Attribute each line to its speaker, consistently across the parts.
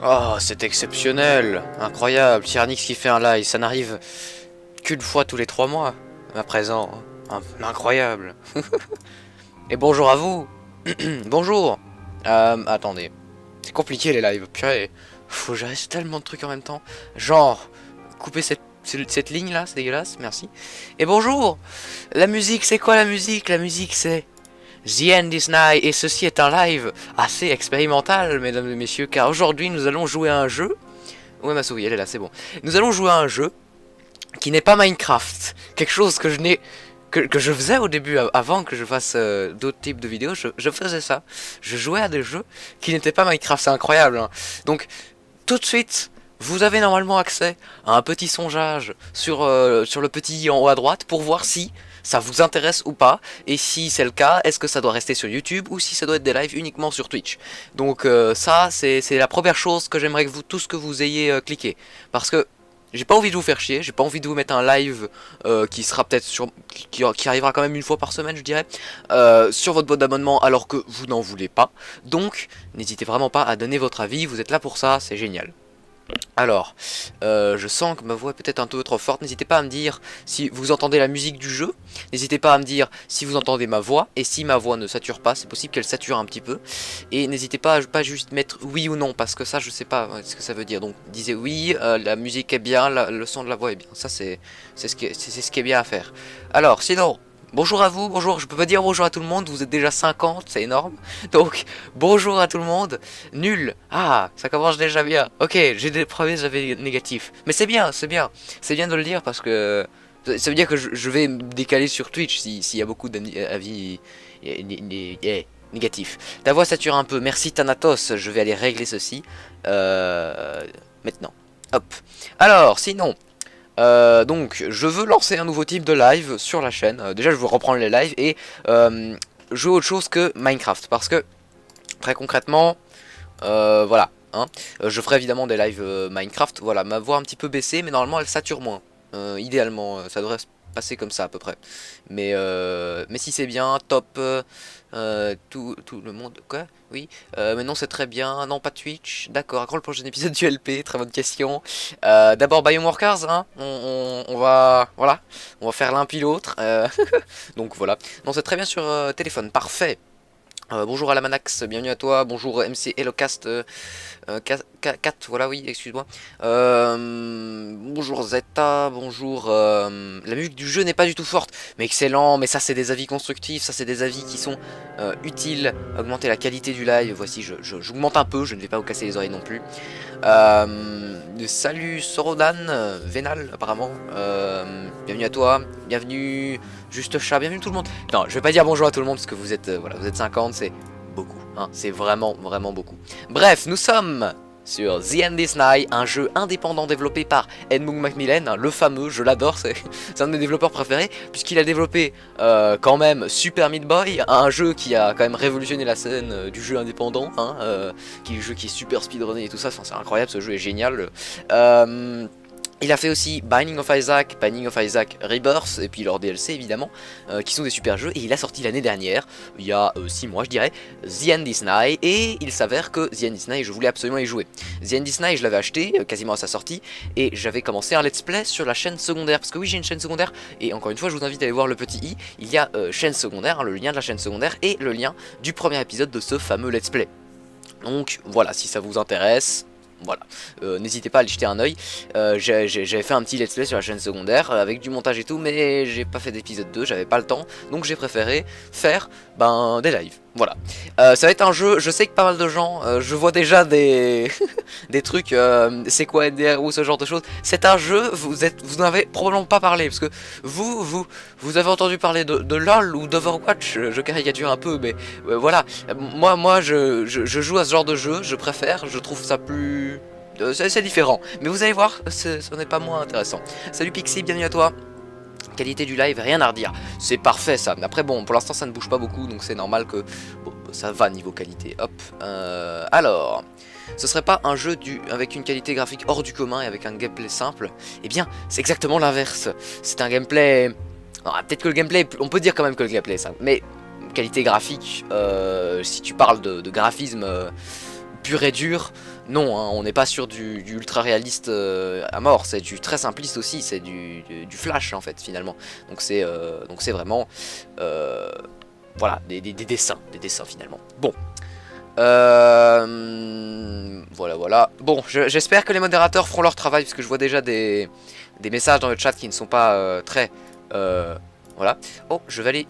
Speaker 1: Oh, c'est exceptionnel, incroyable, Tyrannix qui fait un live, ça n'arrive qu'une fois tous les 3 mois, à présent, incroyable. Et bonjour à vous, bonjour. Attendez, c'est compliqué les lives, purée, faut gérer tellement de trucs en même temps, genre, couper cette ligne là, c'est dégueulasse, merci. Et bonjour, la musique c'est quoi la musique? La musique c'est The End is Nigh, et ceci est un live assez expérimental, mesdames et messieurs, car aujourd'hui nous allons jouer à un jeu. Ouais, ma souris, elle est là, c'est bon. Nous allons jouer à un jeu qui n'est pas Minecraft. Quelque chose que je n'ai. Que je faisais au début, avant que je fasse d'autres types de vidéos, je faisais ça. Je jouais à des jeux qui n'étaient pas Minecraft, c'est incroyable. Hein. Donc, tout de suite, vous avez normalement accès à un petit songeage sur le petit i en haut à droite pour voir si ça vous intéresse ou pas, et si c'est le cas, est-ce que ça doit rester sur YouTube ou si ça doit être des lives uniquement sur Twitch. Donc ça, c'est la première chose que j'aimerais que vous tous que vous ayez cliqué, parce que j'ai pas envie de vous faire chier, j'ai pas envie de vous mettre un live qui sera peut-être sur qui arrivera quand même une fois par semaine, je dirais, sur votre boîte d'abonnement alors que vous n'en voulez pas. Donc n'hésitez vraiment pas à donner votre avis, vous êtes là pour ça, c'est génial. Alors, je sens que ma voix est peut-être un peu trop forte, n'hésitez pas à me dire si vous entendez la musique du jeu, n'hésitez pas à me dire si vous entendez ma voix, et si ma voix ne sature pas, c'est possible qu'elle sature un petit peu, et n'hésitez pas à pas juste mettre oui ou non, parce que ça je sais pas ce que ça veut dire, donc disez oui, la musique est bien, le son de la voix est bien, ça c'est ce qui est bien à faire. Alors, sinon... Bonjour à vous, bonjour, je peux pas dire bonjour à tout le monde, vous êtes déjà 50, c'est énorme. Donc, bonjour à tout le monde. Nul. Ah, ça commence déjà bien. Ok, j'ai des premiers avis négatifs. Mais c'est bien, c'est bien. C'est bien de le dire parce que ça veut dire que je vais me décaler sur Twitch s'il y a beaucoup d'avis négatifs. Ta voix sature un peu. Merci Thanatos, je vais aller régler ceci. Maintenant. Hop. Alors, sinon... donc je veux lancer un nouveau type de live sur la chaîne. Déjà je veux reprendre les lives et jouer autre chose que Minecraft. Parce que très concrètement, voilà. Hein, je ferai évidemment des lives Minecraft. Voilà, ma voix un petit peu baissée, mais normalement elle sature moins. Idéalement, ça devrait se passer comme ça à peu près. Mais si c'est bien, top. Tout le monde. Quoi? Oui. Mais non, c'est très bien. Non, pas Twitch. D'accord. À quand le prochain épisode du LP? Très bonne question. D'abord Bioworkers. Hein. On va. Voilà. On va faire l'un puis l'autre. Donc voilà. Non, c'est très bien sur téléphone. Parfait. Bonjour à la Manax, bienvenue à toi, bonjour MC Hellocast 4, voilà oui, excuse-moi. Bonjour Zeta, bonjour, la musique du jeu n'est pas du tout forte, mais excellent, mais ça c'est des avis constructifs, ça c'est des avis qui sont utiles, augmenter la qualité du live, voici, j'augmente un peu, je ne vais pas vous casser les oreilles non plus. Salut Sorodan, Vénal apparemment, bienvenue à toi, bienvenue Juste Chat, bienvenue tout le monde. Non, je vais pas dire bonjour à tout le monde parce que vous êtes, voilà, vous êtes 50, c'est beaucoup, hein, c'est vraiment, vraiment beaucoup. Bref, nous sommes sur The End is Nigh, un jeu indépendant développé par Edmund Macmillan, hein, le fameux, je l'adore, c'est un de mes développeurs préférés, puisqu'il a développé quand même Super Meat Boy, un jeu qui a quand même révolutionné la scène du jeu indépendant, hein, qui est un jeu qui est super speedrunné et tout ça, enfin, c'est incroyable, ce jeu est génial. Il a fait aussi Binding of Isaac Rebirth, et puis leur DLC évidemment, qui sont des super jeux, et il a sorti l'année dernière, il y a 6 mois je dirais, The End is Nigh, et il s'avère que The End is Nigh, je voulais absolument y jouer. The End is Nigh, je l'avais acheté, quasiment à sa sortie, et j'avais commencé un let's play sur la chaîne secondaire, parce que oui j'ai une chaîne secondaire, et encore une fois je vous invite à aller voir le petit i, il y a chaîne secondaire, hein, le lien de la chaîne secondaire, et le lien du premier épisode de ce fameux let's play. Donc voilà, si ça vous intéresse... Voilà, n'hésitez pas à aller jeter un oeil. J'avais fait un petit let's play sur la chaîne secondaire avec du montage et tout, mais j'ai pas fait d'épisode 2, j'avais pas le temps, donc j'ai préféré faire des lives. Voilà, ça va être un jeu, je sais que pas mal de gens, je vois déjà des des trucs, c'est quoi NDR ou ce genre de choses. C'est un jeu, vous n'avez probablement pas parlé, parce que vous avez entendu parler de LOL ou d'Overwatch, je caricature un peu, mais voilà, moi je joue à ce genre de jeu, je préfère, je trouve ça plus... c'est différent, mais vous allez voir, ce n'est pas moins intéressant. Salut Pixie, bienvenue à toi. Qualité du live, rien à redire, c'est parfait ça. Mais après bon, pour l'instant ça ne bouge pas beaucoup, donc c'est normal que bon, ça va niveau qualité. Hop, alors, ce serait pas un jeu avec une qualité graphique hors du commun et avec un gameplay simple? Eh bien, c'est exactement l'inverse. C'est un gameplay... peut-être que le gameplay, on peut dire quand même que le gameplay est simple, mais qualité graphique, si tu parles de graphisme pur et dur, non, hein, on n'est pas sur du ultra réaliste à mort, c'est du très simpliste aussi, c'est du flash en fait finalement. Donc c'est vraiment voilà, des dessins finalement. Bon. Voilà. Bon, j'espère que les modérateurs feront leur travail, parce que je vois déjà des messages dans le chat qui ne sont pas très... voilà. Oh, je vais aller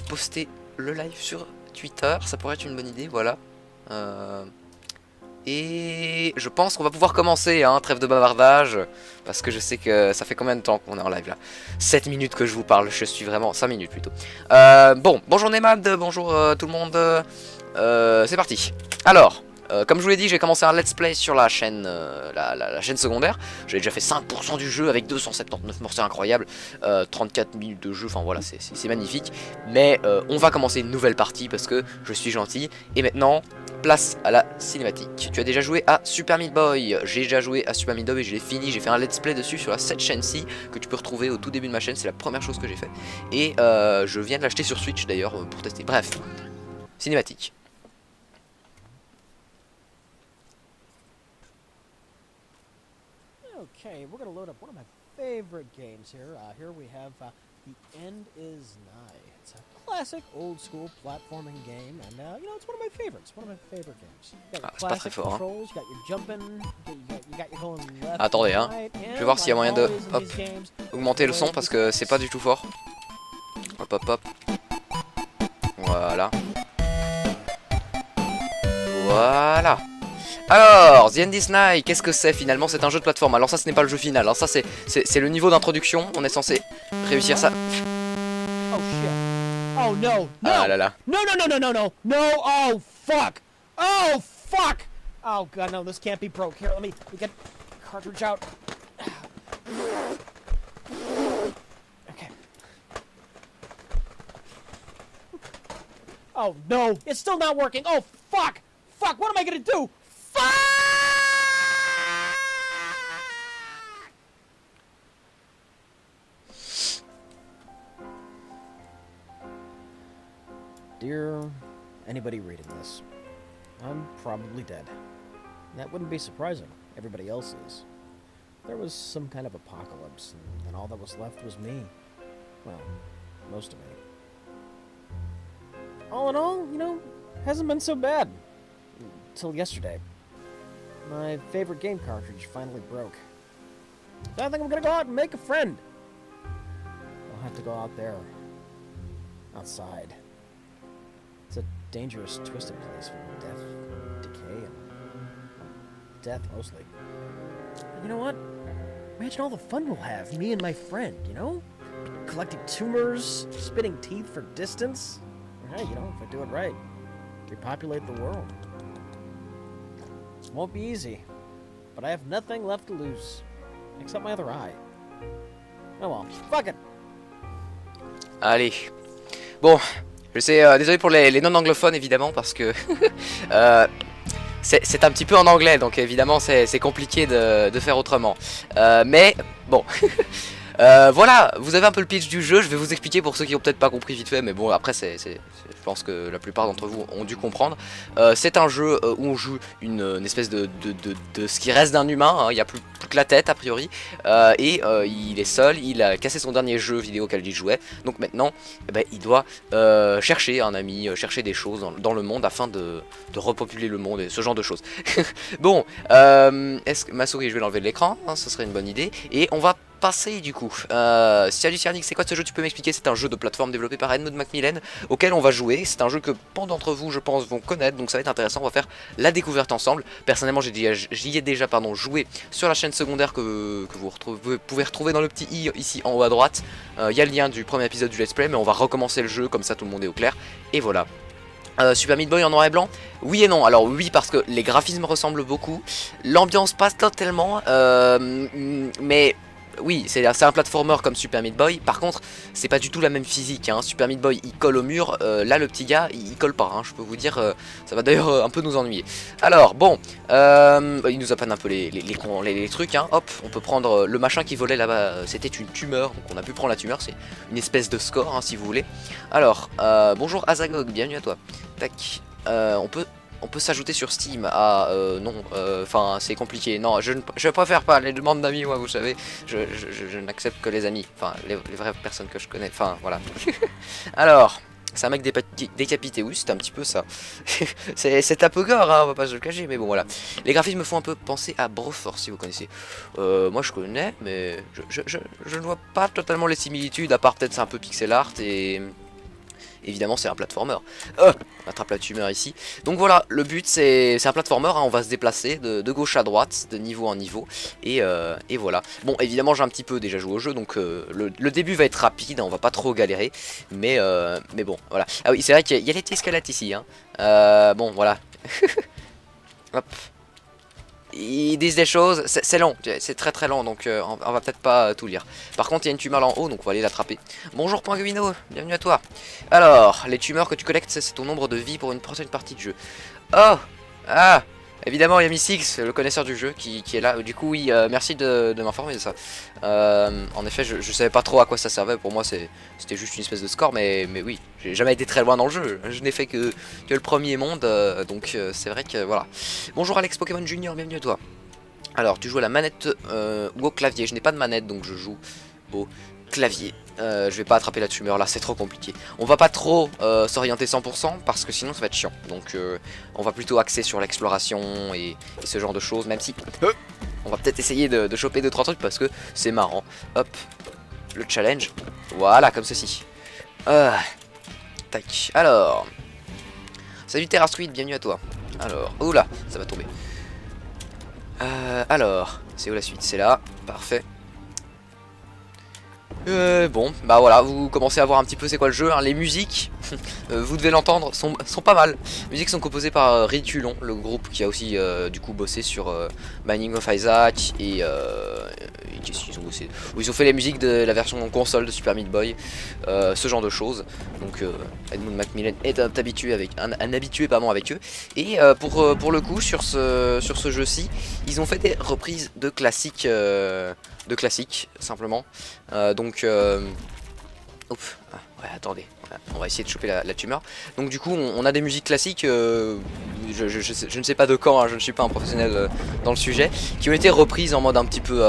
Speaker 1: poster le live sur Twitter, ça pourrait être une bonne idée, voilà. Et je pense qu'on va pouvoir commencer, hein, trêve de bavardage, parce que je sais que ça fait combien de temps qu'on est en live là? 7 minutes que je vous parle, je suis vraiment... 5 minutes plutôt. Bon, bonjour Nemad, bonjour tout le monde, c'est parti. Alors, comme je vous l'ai dit, j'ai commencé un let's play sur la chaîne, la chaîne secondaire. J'ai déjà fait 5% du jeu avec 279 morceaux incroyables, 34 minutes de jeu, enfin voilà, c'est magnifique. Mais on va commencer une nouvelle partie parce que je suis gentil. Et maintenant, place à la cinématique. Tu as déjà joué à Super Meat Boy? J'ai déjà joué à Super Meat Boy et je l'ai fini. J'ai fait un let's play dessus sur cette chaîne-ci que tu peux retrouver au tout début de ma chaîne. C'est la première chose que j'ai fait. Et je viens de l'acheter sur Switch d'ailleurs pour tester. Bref, cinématique.
Speaker 2: Okay, we're going to load up one of my favorite games here. Here we have The End Is Nigh. It's a classic, old-school platforming game, and, you know, it's one of my favorites. One of my favorite games. You got your classic controls, you got your jumping, you got your going left.
Speaker 1: Attendez, hein. Je vais voir s'il y a moyen de augmenter le son parce que c'est pas du tout fort. Hop. Voilà. Alors, The End Is Nigh, qu'est-ce que c'est finalement? C'est un jeu de plateforme. Alors ça, ce n'est pas le jeu final. Alors ça, c'est le niveau d'introduction. On est censé réussir ça.
Speaker 2: Oh shit. Oh no.
Speaker 1: Ah là là.
Speaker 2: No. Oh fuck. Oh god, no, this can't be broke. Here, let me get the cartridge out. Okay. Oh no, it's still not working. Oh fuck. What am I gonna do? Fuck! Dear anybody reading this, I'm probably dead. That wouldn't be surprising. Everybody else is. There was some kind of apocalypse, and all that was left was me. Well, most of me. All in all, you know, hasn't been so bad. Till yesterday. My favorite game cartridge finally broke. So I think I'm gonna go out and make a friend. I'll have to go out there. Outside. It's a dangerous, twisted place full of death, decay, and death mostly. And you know what? Imagine all the fun we'll have, me and my friend, you know? Collecting tumors, spitting teeth for distance. Or, hey, you know, if I do it right, repopulate the world. Won't be easy, but I have nothing left to lose, except my other eye. Oh well, fuck it.
Speaker 1: Allez. Bon, je sais, désolé pour les non-anglophones évidemment, parce que c'est un petit peu en anglais, donc évidemment c'est compliqué de faire autrement. Mais bon. Voilà, vous avez un peu le pitch du jeu, je vais vous expliquer pour ceux qui ont peut-être pas compris vite fait, mais bon après je pense que la plupart d'entre vous ont dû comprendre. C'est un jeu où on joue une espèce de ce qui reste d'un humain, hein, il n'y a plus que la tête a priori, et il est seul, il a cassé son dernier jeu vidéo auquel il jouait, donc maintenant il doit chercher un ami, chercher des choses dans le monde afin de repopuler le monde et ce genre de choses. Bon, est-ce que ma souris je vais l'enlever de l'écran, hein, ce serait une bonne idée, et on va passer du coup. Salut Cyrnix, c'est quoi ce jeu? Tu peux m'expliquer? C'est un jeu de plateforme développé par Edmund Macmillan auquel on va jouer. C'est un jeu que bon d'entre vous, je pense, vont connaître, donc ça va être intéressant. On va faire la découverte ensemble. Personnellement, j'y ai déjà joué sur la chaîne secondaire que vous pouvez retrouver dans le petit i ici en haut à droite. Il y a le lien du premier épisode du let's play, mais on va recommencer le jeu comme ça tout le monde est au clair. Et voilà. Super Meat Boy en noir et blanc? Oui et non. Alors oui parce que les graphismes ressemblent beaucoup, l'ambiance passe totalement, mais oui, c'est un platformer comme Super Meat Boy. Par contre, c'est pas du tout la même physique, hein. Super Meat Boy, il colle au mur. Là, le petit gars, il colle pas, hein. Je peux vous dire, ça va d'ailleurs un peu nous ennuyer. Alors, bon, il nous apprenne un peu les trucs, hein. Hop, on peut prendre le machin qui volait là-bas. C'était une tumeur, donc on a pu prendre la tumeur. C'est une espèce de score, hein, si vous voulez. Alors, bonjour Azagog, bienvenue à toi. Tac, on peut on peut s'ajouter sur Steam. Ah, non, enfin, c'est compliqué. Non, je préfère pas les demandes d'amis, moi, vous savez. Je n'accepte que les amis. Enfin, les vraies personnes que je connais. Enfin, voilà. Alors, c'est un mec décapité, oui, c'est un petit peu ça. C'est un peu gore, hein, on va pas se le cacher, mais bon, voilà. Les graphismes me font un peu penser à Broforce, si vous connaissez. Moi, je connais, mais je ne vois pas totalement les similitudes, à part peut-être c'est un peu pixel art et... Évidemment c'est un platformer. On attrape la tumeur ici. Donc voilà, le but c'est un platformer, hein, on va se déplacer de gauche à droite, de niveau en niveau. Et voilà. Bon évidemment j'ai un petit peu déjà joué au jeu, donc le début va être rapide, hein, on va pas trop galérer. Mais bon, voilà. Ah oui, c'est vrai qu'il y a les petits squelettes ici. Hein. Bon voilà. Hop. Ils disent des choses, c'est long, c'est très long, donc on va peut-être pas tout lire. Par contre il y a une tumeur là en haut, donc on va aller l'attraper. Bonjour Pinguino, bienvenue à toi. Alors, les tumeurs que tu collectes, c'est ton nombre de vie pour une prochaine partie de jeu. Oh, ah, évidemment il y a Missix, le connaisseur du jeu, qui est là. Du coup oui, merci de m'informer de ça. En effet, je savais pas trop à quoi ça servait, pour moi c'était juste une espèce de score, mais oui, j'ai jamais été très loin dans le jeu. Je n'ai fait que le premier monde, donc c'est vrai que voilà. Bonjour Alex Pokémon Junior, bienvenue à toi. Alors, tu joues à la manette ou au clavier. Je n'ai pas de manette, donc je joue au clavier. Je vais pas attraper la tumeur là, c'est trop compliqué. On va pas trop s'orienter 100% parce que sinon ça va être chiant. Donc on va plutôt axer sur l'exploration et ce genre de choses, même si on va peut-être essayer de choper 2-3 trucs parce que c'est marrant. Hop, le challenge. Voilà, comme ceci. Tac, alors. Salut Terrasquid, bienvenue à toi. Alors, oula, ça va tomber. Alors, c'est où la suite? C'est là, parfait. Bon, bah voilà, vous commencez à voir un petit peu c'est quoi le jeu, hein. Les musiques, vous devez l'entendre, sont pas mal. Les musiques sont composées par Ridiculon, le groupe qui a aussi du coup bossé sur Binding of Isaac et qu'est-ce qu'ils ont bossé? Ils ont fait les musiques de la version console de Super Meat Boy, ce genre de choses. Donc Edmund Macmillan est un habitué avec avec eux. Et pour le coup sur ce jeu-ci, ils ont fait des reprises de classiques. Simplement. Donc ouf, ouais, attendez, on va essayer de choper la tumeur. Donc du coup on a des musiques classiques, je ne sais pas de quand, hein, je ne suis pas un professionnel dans le sujet, qui ont été reprises en mode un petit peu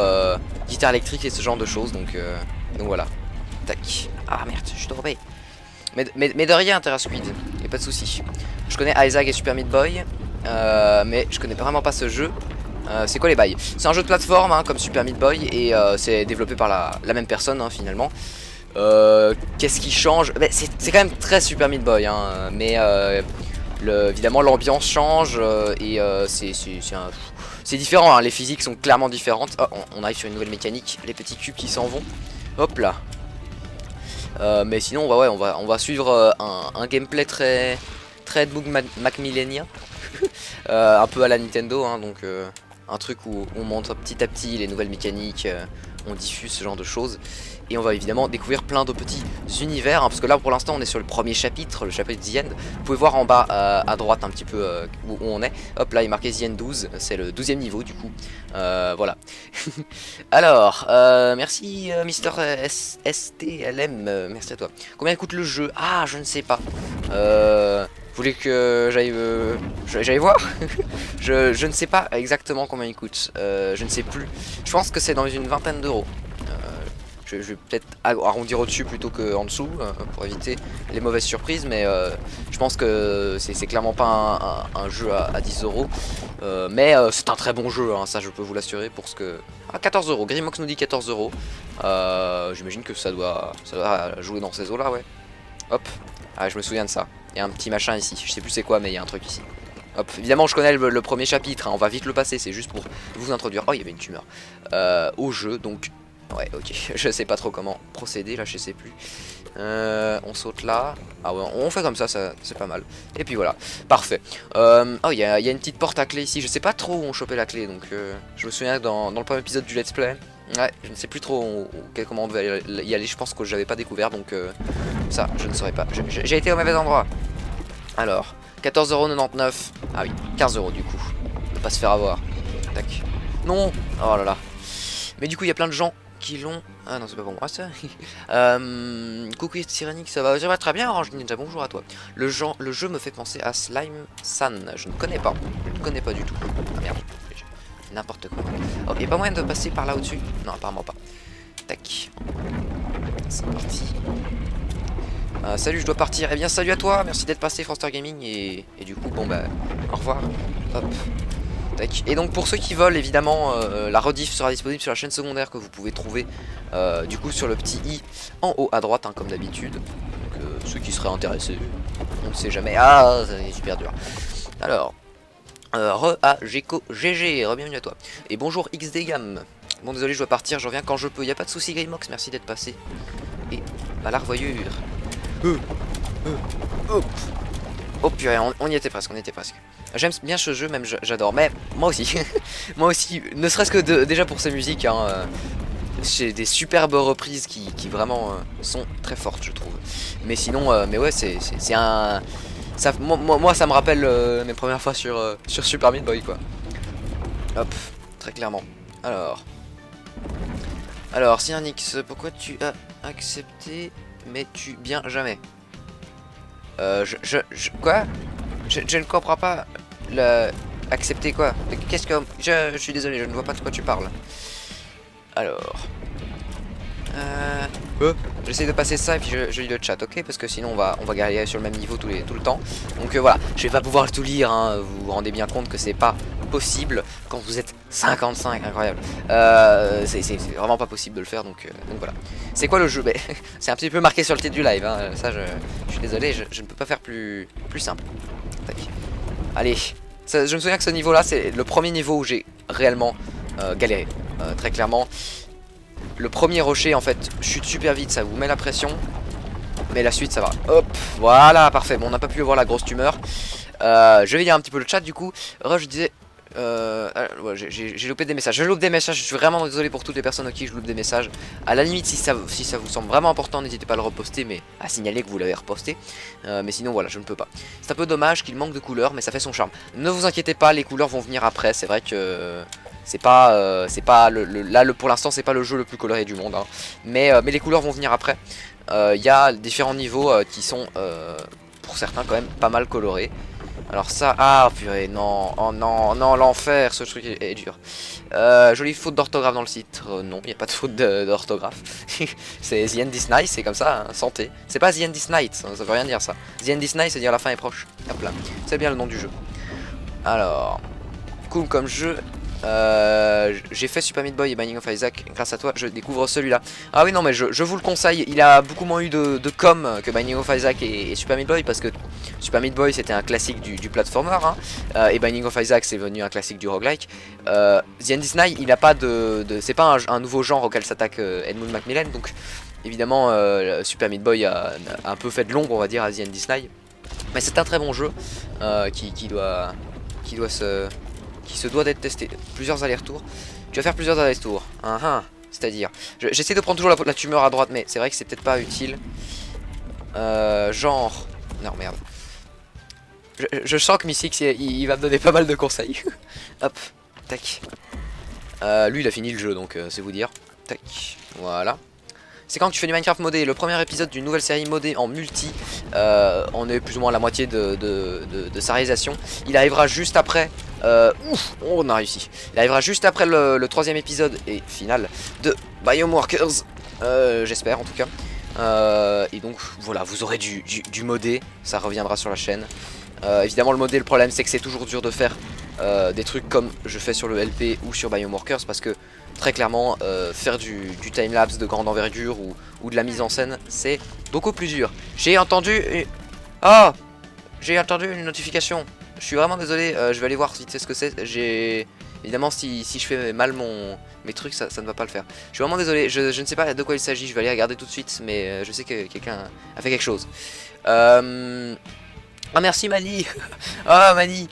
Speaker 1: guitare électrique et ce genre de choses. Donc voilà. Tac. Ah merde, je suis tombé. Mais de rien, Terrasquid, y'a pas de souci. Je connais Isaac et Super Meat Boy, mais je connais vraiment pas ce jeu. C'est quoi les bails? C'est un jeu de plateforme, hein, comme Super Meat Boy, et c'est développé par la même personne, hein, finalement. Qu'est-ce qui change? C'est quand même très Super Meat Boy, hein, mais évidemment l'ambiance change et c'est différent, hein, les physiques sont clairement différentes. Oh, on arrive sur une nouvelle mécanique, les petits cubes qui s'en vont. Hop là. Mais sinon on va suivre un gameplay très Edmund Macmillanien. Un peu à la Nintendo, hein, donc un truc où on montre petit à petit les nouvelles mécaniques, on diffuse ce genre de choses. Et on va évidemment découvrir plein de petits univers, hein, parce que là pour l'instant on est sur le premier chapitre, le chapitre The End. Vous pouvez voir en bas à droite un petit peu où on est. Hop là il est marqué The End 12, c'est le 12e niveau du coup. Voilà. Alors, merci Mister STLM, merci à toi. Combien coûte le jeu? Ah je ne sais pas. Vous voulez que j'aille voir? je ne sais pas exactement combien il coûte. Je ne sais plus. Je pense que c'est dans une vingtaine d'euros. Je vais peut-être arrondir au-dessus plutôt qu'en dessous pour éviter les mauvaises surprises. Mais je pense que c'est clairement pas un jeu à 10 euros. Mais c'est un très bon jeu, hein, ça je peux vous l'assurer. Pour ce que... Ah, 14 euros. Grimox nous dit 14 euros. J'imagine que ça doit jouer dans ces eaux-là, ouais. Hop. Ah, je me souviens de ça. Il y a un petit machin ici, je sais plus c'est quoi mais il y a un truc ici. Hop, évidemment je connais le premier chapitre, hein, on va vite le passer, c'est juste pour vous introduire. Oh il y avait une tumeur au jeu, donc ouais ok, je sais pas trop comment procéder là, je sais plus. On saute là, ah ouais on fait comme ça, c'est pas mal. Et puis voilà, parfait. Oh il y a une petite porte à clé ici, je sais pas trop où on chopait la clé, donc je me souviens dans le premier épisode du let's play. Ouais, je ne sais plus trop comment on devait y aller, je pense que j'avais pas découvert, donc ça, je ne saurais pas. J'ai été au mauvais endroit. Alors, 14,99€. Ah oui, 15 € du coup. Ne pas se faire avoir. Tac. Non. Oh là là. Mais du coup, il y a plein de gens qui l'ont Ah non, c'est pas pour moi ça. Coucou Tyrannique, ça va très bien, Orange Ninja, bonjour à toi. Le jeu me fait penser à Slime San, je ne connais pas. Je ne connais pas du tout. Ah merde, n'importe quoi. Oh, y'a pas moyen de passer par là au-dessus? Non, apparemment pas. Tac. C'est parti. Salut, je dois partir. Eh bien, salut à toi, merci d'être passé, Franster Gaming. Et du coup, bon bah, au revoir. Hop. Tac. Et donc pour ceux qui veulent, évidemment, la rediff sera disponible sur la chaîne secondaire que vous pouvez trouver du coup sur le petit i en haut à droite, hein, comme d'habitude. Donc ceux qui seraient intéressés, on ne sait jamais. Ah, c'est super dur. Alors, Geko GG, bienvenue à toi. Et bonjour XDGAM. Bon, désolé, je dois partir, je reviens quand je peux. Y a pas de souci, Grimox, merci d'être passé. Et bah, la revoyure. Hop. Oh purée, on y était presque, J'aime bien ce jeu, même j'adore, mais moi aussi, moi aussi, ne serait-ce que déjà pour ses musiques, hein, j'ai des superbes reprises qui vraiment sont très fortes, je trouve. Mais sinon, mais ouais, c'est un... moi, ça me rappelle mes premières fois sur Super Meat Boy, quoi. Hop, très clairement. Alors, Cyanix, pourquoi tu as accepté, mais tu bien jamais? Quoi? Je ne comprends pas. Accepter quoi? Qu'est-ce que... Je suis désolé, je ne vois pas de quoi tu parles. Alors... J'essaie de passer ça et puis je lis le chat, ok? Parce que sinon on va galérer sur le même niveau tout le temps. Donc voilà, je vais pas pouvoir tout lire, hein. Vous vous rendez bien compte que c'est pas possible quand vous êtes 55, incroyable. C'est vraiment pas possible de le faire, donc voilà. C'est quoi le jeu? C'est un petit peu marqué sur le titre du live, hein. Ça je suis désolé, je ne peux pas faire plus simple. Tac. Allez, je me souviens que ce niveau là c'est le premier niveau où j'ai réellement galéré, très clairement. Le premier rocher en fait chute super vite, ça vous met la pression. Mais la suite ça va. Hop, voilà, parfait. Bon, on n'a pas pu voir la grosse tumeur. Je vais lire un petit peu le chat du coup. Je disais... ouais, j'ai loupé des messages. Je loupe des messages, je suis vraiment désolé pour toutes les personnes à qui je loupe des messages. À la limite, si ça vous semble vraiment important, n'hésitez pas à le reposter, mais à signaler que vous l'avez reposté. Mais sinon, voilà, je ne peux pas. C'est un peu dommage qu'il manque de couleurs, mais ça fait son charme. Ne vous inquiétez pas, les couleurs vont venir après. C'est vrai que c'est pas pour l'instant, c'est pas le jeu le plus coloré du monde, hein. Mais les couleurs vont venir après. Il y a différents niveaux qui sont, pour certains, quand même pas mal colorés. Alors ça, ah purée, non, oh non, non, l'enfer, ce truc est dur. Jolie faute d'orthographe dans le titre, non, il n'y a pas de faute d'orthographe. C'est The End is Nice, c'est comme ça, hein, santé. C'est pas The End is Night, ça veut rien dire ça. The End is Nice, c'est dire la fin est proche. Hop là, c'est bien le nom du jeu. Alors, cool comme jeu. J'ai fait Super Meat Boy et Binding of Isaac, grâce à toi je découvre celui-là. Ah oui non mais je vous le conseille, il a beaucoup moins eu de com que Binding of Isaac et Super Meat Boy, parce que Super Meat Boy c'était un classique du platformer, hein, et Binding of Isaac c'est venu un classique du roguelike. The End is Night, il a pas c'est pas un nouveau genre auquel s'attaque Edmund Macmillan, donc évidemment Super Meat Boy a un peu fait de l'ombre on va dire à The End is Night. Mais c'est un très bon jeu qui se doit d'être testé. Plusieurs allers-retours. Tu vas faire plusieurs allers-retours. C'est-à-dire, j'essaie de prendre toujours la tumeur à droite, mais c'est vrai que c'est peut-être pas utile. Genre... Non, merde. Je sens que Missix, il va me donner pas mal de conseils. Hop, tac. Lui, il a fini le jeu, donc c'est vous dire. Tac, voilà. C'est quand que tu fais du Minecraft modé? Le premier épisode d'une nouvelle série modée en multi. On est plus ou moins à la moitié de sa réalisation. Il arrivera juste après. Ouf, on a réussi. Il arrivera juste après le troisième épisode et final de Bioworkers. J'espère en tout cas. Et donc voilà, vous aurez du modé. Ça reviendra sur la chaîne. Évidemment, le modé, le problème c'est que c'est toujours dur de faire des trucs comme je fais sur le LP ou sur Bioworkers, parce que très clairement, faire du timelapse de grande envergure ou de la mise en scène, c'est beaucoup plus dur. J'ai entendu... Oh, j'ai entendu une notification. Je suis vraiment désolé, je vais aller voir vite fait ce que c'est. Évidemment, si je fais mal mes trucs, ça ne va pas le faire. Je suis vraiment désolé, je ne sais pas de quoi il s'agit, je vais aller regarder tout de suite, mais je sais que quelqu'un a fait quelque chose. Ah merci Mani. Ah Mani,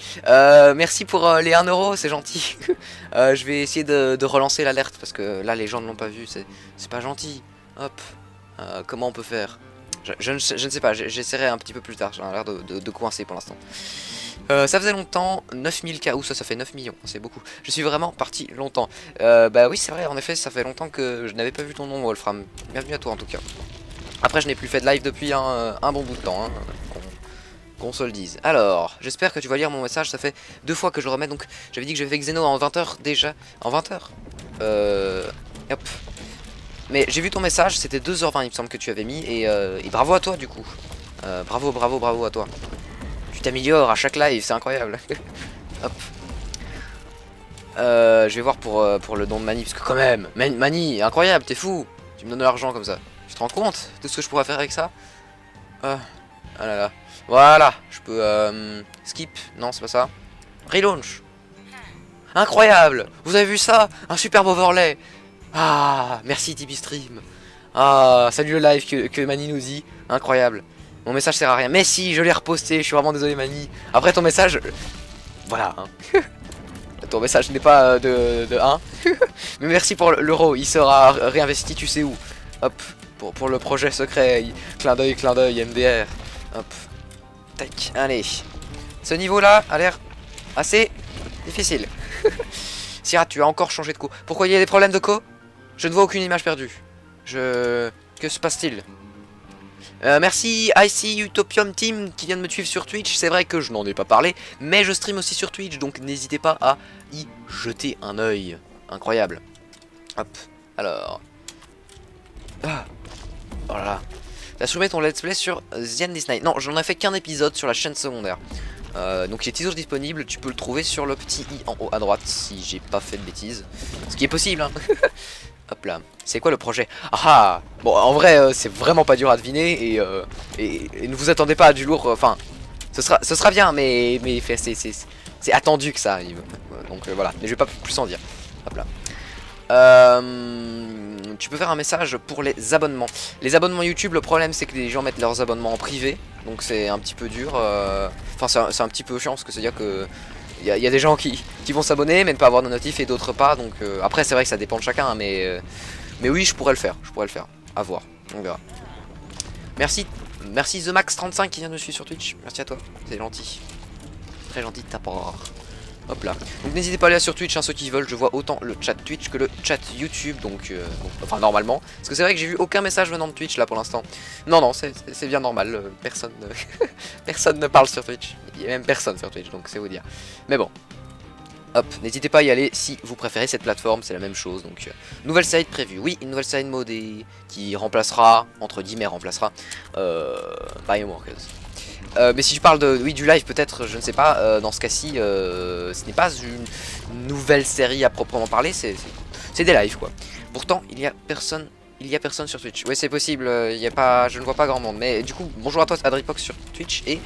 Speaker 1: merci pour les 1 euro, c'est gentil. Je vais essayer de relancer l'alerte parce que là les gens ne l'ont pas vu, c'est pas gentil. Hop, comment on peut faire? Je ne sais pas, j'essaierai un petit peu plus tard, j'ai l'air de coincer pour l'instant. Ça faisait longtemps, 9000 K, ou ça fait 9 millions, c'est beaucoup. Je suis vraiment parti longtemps. Bah oui, c'est vrai, en effet, ça fait longtemps que je n'avais pas vu ton nom, Wolfram. Bienvenue à toi en tout cas. Après, je n'ai plus fait de live depuis un bon bout de temps, hein, qu'on se le dise. Alors, j'espère que tu vas lire mon message, ça fait 2 fois que je le remets, donc j'avais dit que j'avais fait Xeno en 20h déjà. En 20h hop. Mais j'ai vu ton message, c'était 2h20 il me semble que tu avais mis, et bravo à toi du coup. Bravo à toi. Tu t'améliores à chaque live, c'est incroyable. Hop. Je vais voir pour le don de Mani, parce que quand même, Mani, incroyable, t'es fou. Tu me donnes de l'argent comme ça. Tu te rends compte de ce que je pourrais faire avec ça? Ah là là. Voilà, je peux skip, non c'est pas ça. Relaunch. Incroyable. Vous avez vu ça? Un superbe overlay. Ah, merci Tipeee Stream. Ah, salut le live que Mani nous dit. Incroyable. Mon message sert à rien. Mais si, je l'ai reposté, je suis vraiment désolé Mani. Après ton message... Voilà. Hein. Ton message n'est pas de 1. Mais merci pour l'euro, il sera réinvesti tu sais où. Hop, pour le projet secret. Clin d'œil, MDR. Hop. Tac, allez. Ce niveau là a l'air assez difficile. Syrah, tu as encore changé de co. Pourquoi il y a des problèmes de co? Je ne vois aucune image perdue. Que se passe-t-il? Merci IC Utopium Team qui vient de me suivre sur Twitch. C'est vrai que je n'en ai pas parlé, mais je stream aussi sur Twitch, donc n'hésitez pas à y jeter un œil. Incroyable. Hop, alors. Ah. Oh là là. T'as soumis ton let's play sur The End This Night. Non, j'en ai fait qu'un épisode sur la chaîne secondaire. Donc il est toujours disponible, tu peux le trouver sur le petit i en haut à droite si j'ai pas fait de bêtises. Ce qui est possible, hein. Hop là. C'est quoi le projet? Ah, bon, en vrai, c'est vraiment pas dur à deviner et ne vous attendez pas à du lourd. Enfin, ce sera bien, mais c'est attendu que ça arrive. Donc voilà, mais je vais pas plus en dire. Hop là. Tu peux faire un message pour les abonnements. Les abonnements YouTube, le problème c'est que les gens mettent leurs abonnements en privé, donc c'est un petit peu dur. Enfin, c'est un petit peu chiant parce que c'est-à-dire que il y a des gens qui vont s'abonner mais ne pas avoir de notif et d'autres pas. Donc après c'est vrai que ça dépend de chacun, hein, mais oui je pourrais le faire. À voir, on verra. Merci TheMax35 qui vient de me suivre sur Twitch. Merci à toi, c'est gentil. Très gentil de ta part. Hop là. Donc n'hésitez pas à aller sur Twitch, hein, ceux qui veulent. Je vois autant le chat Twitch que le chat YouTube. Donc, enfin normalement. Parce que c'est vrai que j'ai vu aucun message venant de Twitch là pour l'instant. Non, c'est bien normal. Personne ne parle sur Twitch. Il y a même personne sur Twitch, donc c'est vous dire. Mais bon. Hop, n'hésitez pas à y aller si vous préférez cette plateforme, c'est la même chose. Donc, nouvelle side prévue. Oui, une nouvelle side mode qui remplacera, entre guillemets, Bioworkers. Mais si je parle du live peut-être, je ne sais pas, dans ce cas-ci, ce n'est pas une nouvelle série à proprement parler, c'est des lives quoi. Pourtant, il y a personne sur Twitch. Oui, c'est possible, je ne vois pas grand monde. Mais du coup, bonjour à toi Adripox sur Twitch et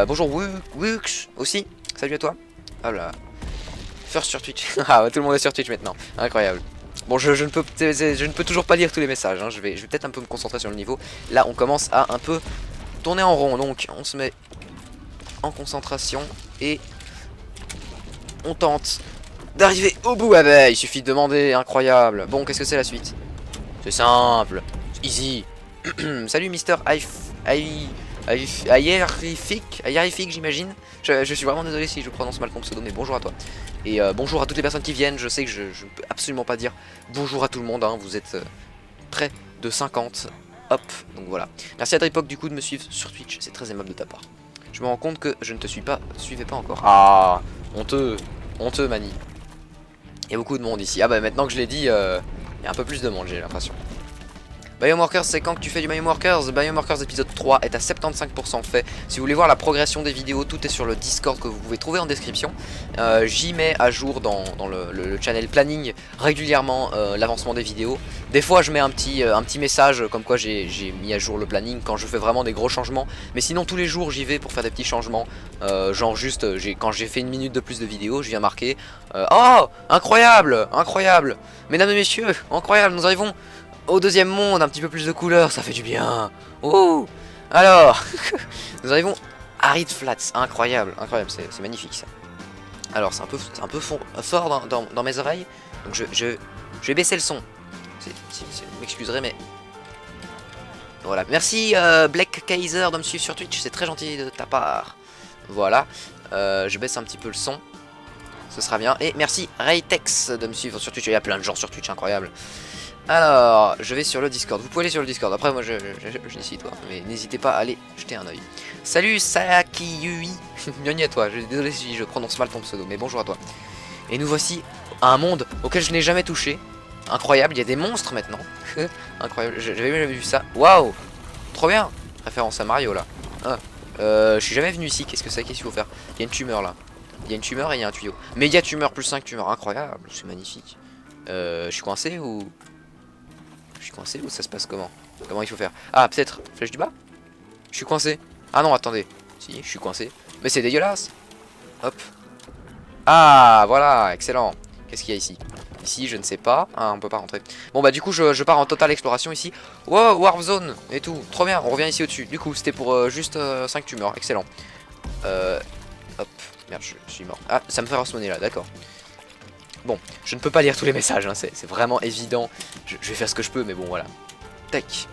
Speaker 1: bonjour Wux aussi, salut à toi. Voilà. First sur Twitch. Ah, tout le monde est sur Twitch maintenant, incroyable. Bon, je ne peux toujours pas lire tous les messages, hein. Je vais peut-être un peu me concentrer sur le niveau. Là, on commence à un peu tourner en rond, donc on se met en concentration et on tente d'arriver au bout. Ah bah, il suffit de demander, incroyable. Bon, qu'est-ce que c'est la suite? C'est simple, easy. Salut Mister Ayarifique, j'imagine. Je suis vraiment désolé si je prononce mal ton pseudo, mais bonjour à toi. Et bonjour à toutes les personnes qui viennent. Je sais que je ne peux absolument pas dire bonjour à tout le monde, hein. Vous êtes près de 50. Hop, donc voilà. Merci à Dripok du coup de me suivre sur Twitch, c'est très aimable de ta part. Je me rends compte que je ne te suivais pas encore. Ah, honteux Mani. Il y a beaucoup de monde ici. Ah bah maintenant que je l'ai dit, il y a un peu plus de monde, j'ai l'impression. Bioworkers, c'est quand que tu fais du Bioworkers? Bioworkers épisode 3 est à 75% fait. Si vous voulez voir la progression des vidéos, tout est sur le Discord que vous pouvez trouver en description. J'y mets à jour dans le channel planning régulièrement l'avancement des vidéos. Des fois je mets un petit message comme quoi j'ai mis à jour le planning quand je fais vraiment des gros changements. Mais sinon tous les jours j'y vais pour faire des petits changements. Genre juste quand j'ai fait 1 minute de plus de vidéos, je viens marquer oh, incroyable, incroyable. Mesdames et messieurs, incroyable, nous arrivons au deuxième monde, un petit peu plus de couleurs, ça fait du bien. Oh. Alors, nous arrivons à Reed Flats, incroyable, incroyable, c'est magnifique ça. Alors c'est un peu fort dans mes oreilles, donc je vais baisser le son. Vous m'excuserez mais Voilà, merci Black Kaiser de me suivre sur Twitch, c'est très gentil de ta part. Voilà, je baisse un petit peu le son, ce sera bien. Et merci Raytex de me suivre sur Twitch, il y a plein de gens sur Twitch, incroyable. Alors, je vais sur le Discord, vous pouvez aller sur le Discord, après moi je décide, mais n'hésitez pas à aller jeter un oeil. Salut Sakiyui, bienvenue à toi, désolé si je prononce mal ton pseudo, mais bonjour à toi. Et nous voici à un monde auquel je n'ai jamais touché. Incroyable, il y a des monstres maintenant. Incroyable, j'avais jamais vu ça. Waouh, trop bien. Référence à Mario là. Ah. Je suis jamais venu ici, qu'est-ce que c'est, qu'est-ce qu'il faut faire? Il y a une tumeur là. Il y a une tumeur et il y a un tuyau. Méga tumeur plus 5 tumeurs, incroyable, c'est magnifique. Je suis coincé ou... Je suis coincé ou ça se passe comment? Comment il faut faire? Ah, peut-être flèche du bas? Je suis coincé. Ah non, attendez. Si, je suis coincé. Mais c'est dégueulasse. Hop. Ah, voilà, excellent. Qu'est-ce qu'il y a ici? Ici, je ne sais pas. Ah, on peut pas rentrer. Bon, bah, du coup, je pars en totale exploration ici. Wow, Warp Zone et tout. Trop bien, on revient ici au-dessus. Du coup, c'était pour juste 5 tumeurs. Excellent. Hop. Merde, je suis mort. Ah, ça me fait respawnner là, d'accord. Bon, je ne peux pas lire tous les messages, hein, c'est vraiment évident. Je vais faire ce que je peux, mais bon, voilà. Tac.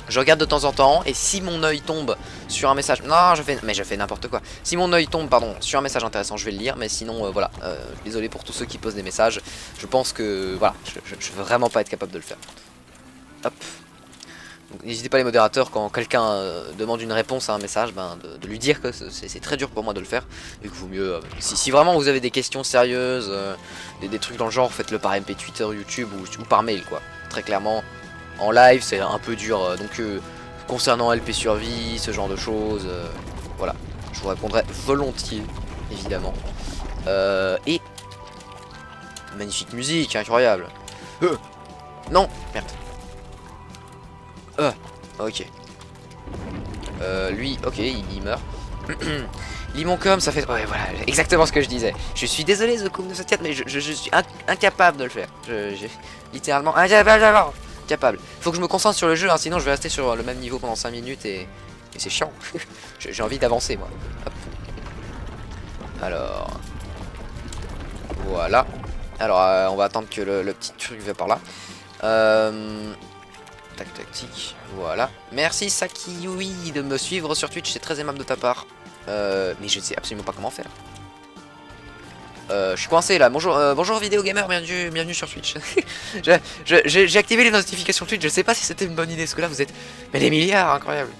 Speaker 1: Je regarde de temps en temps, et si mon œil tombe sur un message... Non, je fais n'importe quoi. Si mon œil tombe, pardon, sur un message intéressant, je vais le lire, mais sinon, voilà. Désolé pour tous ceux qui posent des messages. Je pense que, voilà, je veux vraiment pas être capable de le faire. Hop. N'hésitez pas les modérateurs, quand quelqu'un demande une réponse à un message, ben, de lui dire que c'est très dur pour moi de le faire. Et que vaut mieux, si vraiment vous avez des questions sérieuses, des trucs dans le genre, faites-le par MP, Twitter, YouTube ou par mail, quoi. Très clairement, en live c'est un peu dur, donc concernant LP Survie, ce genre de choses, voilà, je vous répondrai volontiers, évidemment. Et magnifique musique, incroyable. Non, merde. Ok. Lui, ok, il meurt. Limoncom, ça fait... Ouais, voilà, exactement ce que je disais. Je suis désolé, The Coom de cette mais je suis incapable de le faire. Littéralement incapable. Faut que je me concentre sur le jeu, hein, sinon je vais rester sur le même niveau pendant 5 minutes et c'est chiant. J'ai envie d'avancer, moi. Hop. Alors... Voilà. Alors, on va attendre que le petit truc va par là. Tac tac tic, voilà. Merci Sakiyui de me suivre sur Twitch, c'est très aimable de ta part. Mais je ne sais absolument pas comment faire. Je suis coincé là, bonjour, bonjour vidéo gamer, bienvenue sur Twitch. J'ai activé les notifications Twitch, je sais pas si c'était une bonne idée, parce que là vous êtes... Mais des milliards, incroyable.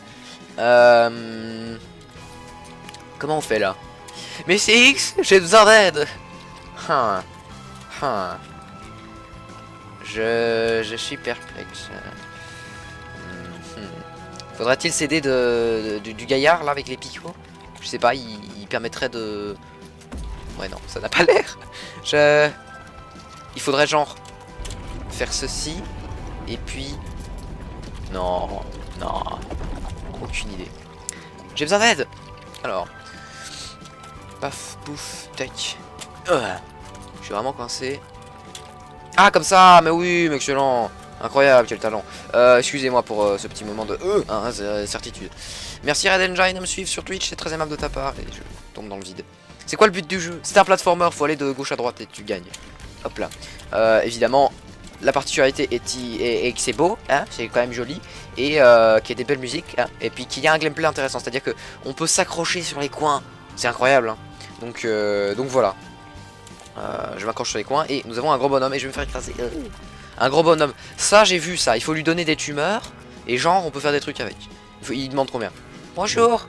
Speaker 1: Comment on fait là? Mais c'est X, j'ai besoin d'aide. Je suis perplexe. Faudrait-il s'aider du gaillard là avec les picots? Je sais pas, il permettrait de... Ouais non, ça n'a pas l'air. Il faudrait genre faire ceci et puis... Non, non, aucune idée. J'ai besoin d'aide. Alors, paf, pouf, tac. Je suis vraiment coincé. Ah comme ça, mais oui, mais excellent. Incroyable, quel talent. Excusez-moi pour ce petit moment de certitude. Merci Red Engine de me suivre sur Twitch, c'est très aimable de ta part. Et je tombe dans le vide. C'est quoi le but du jeu? C'est un platformer, faut aller de gauche à droite et tu gagnes. Hop là. Évidemment, la particularité est que c'est beau, hein, c'est quand même joli. Et qu'il y a des belles musiques, hein, et puis qu'il y a un gameplay intéressant. C'est-à-dire qu'on peut s'accrocher sur les coins. C'est incroyable. Hein. Donc voilà. Je m'accroche sur les coins et nous avons un gros bonhomme et je vais me faire écraser. Un gros bonhomme. Ça, j'ai vu ça. Il faut lui donner des tumeurs. Et genre, on peut faire des trucs avec. Il demande combien? Bonjour.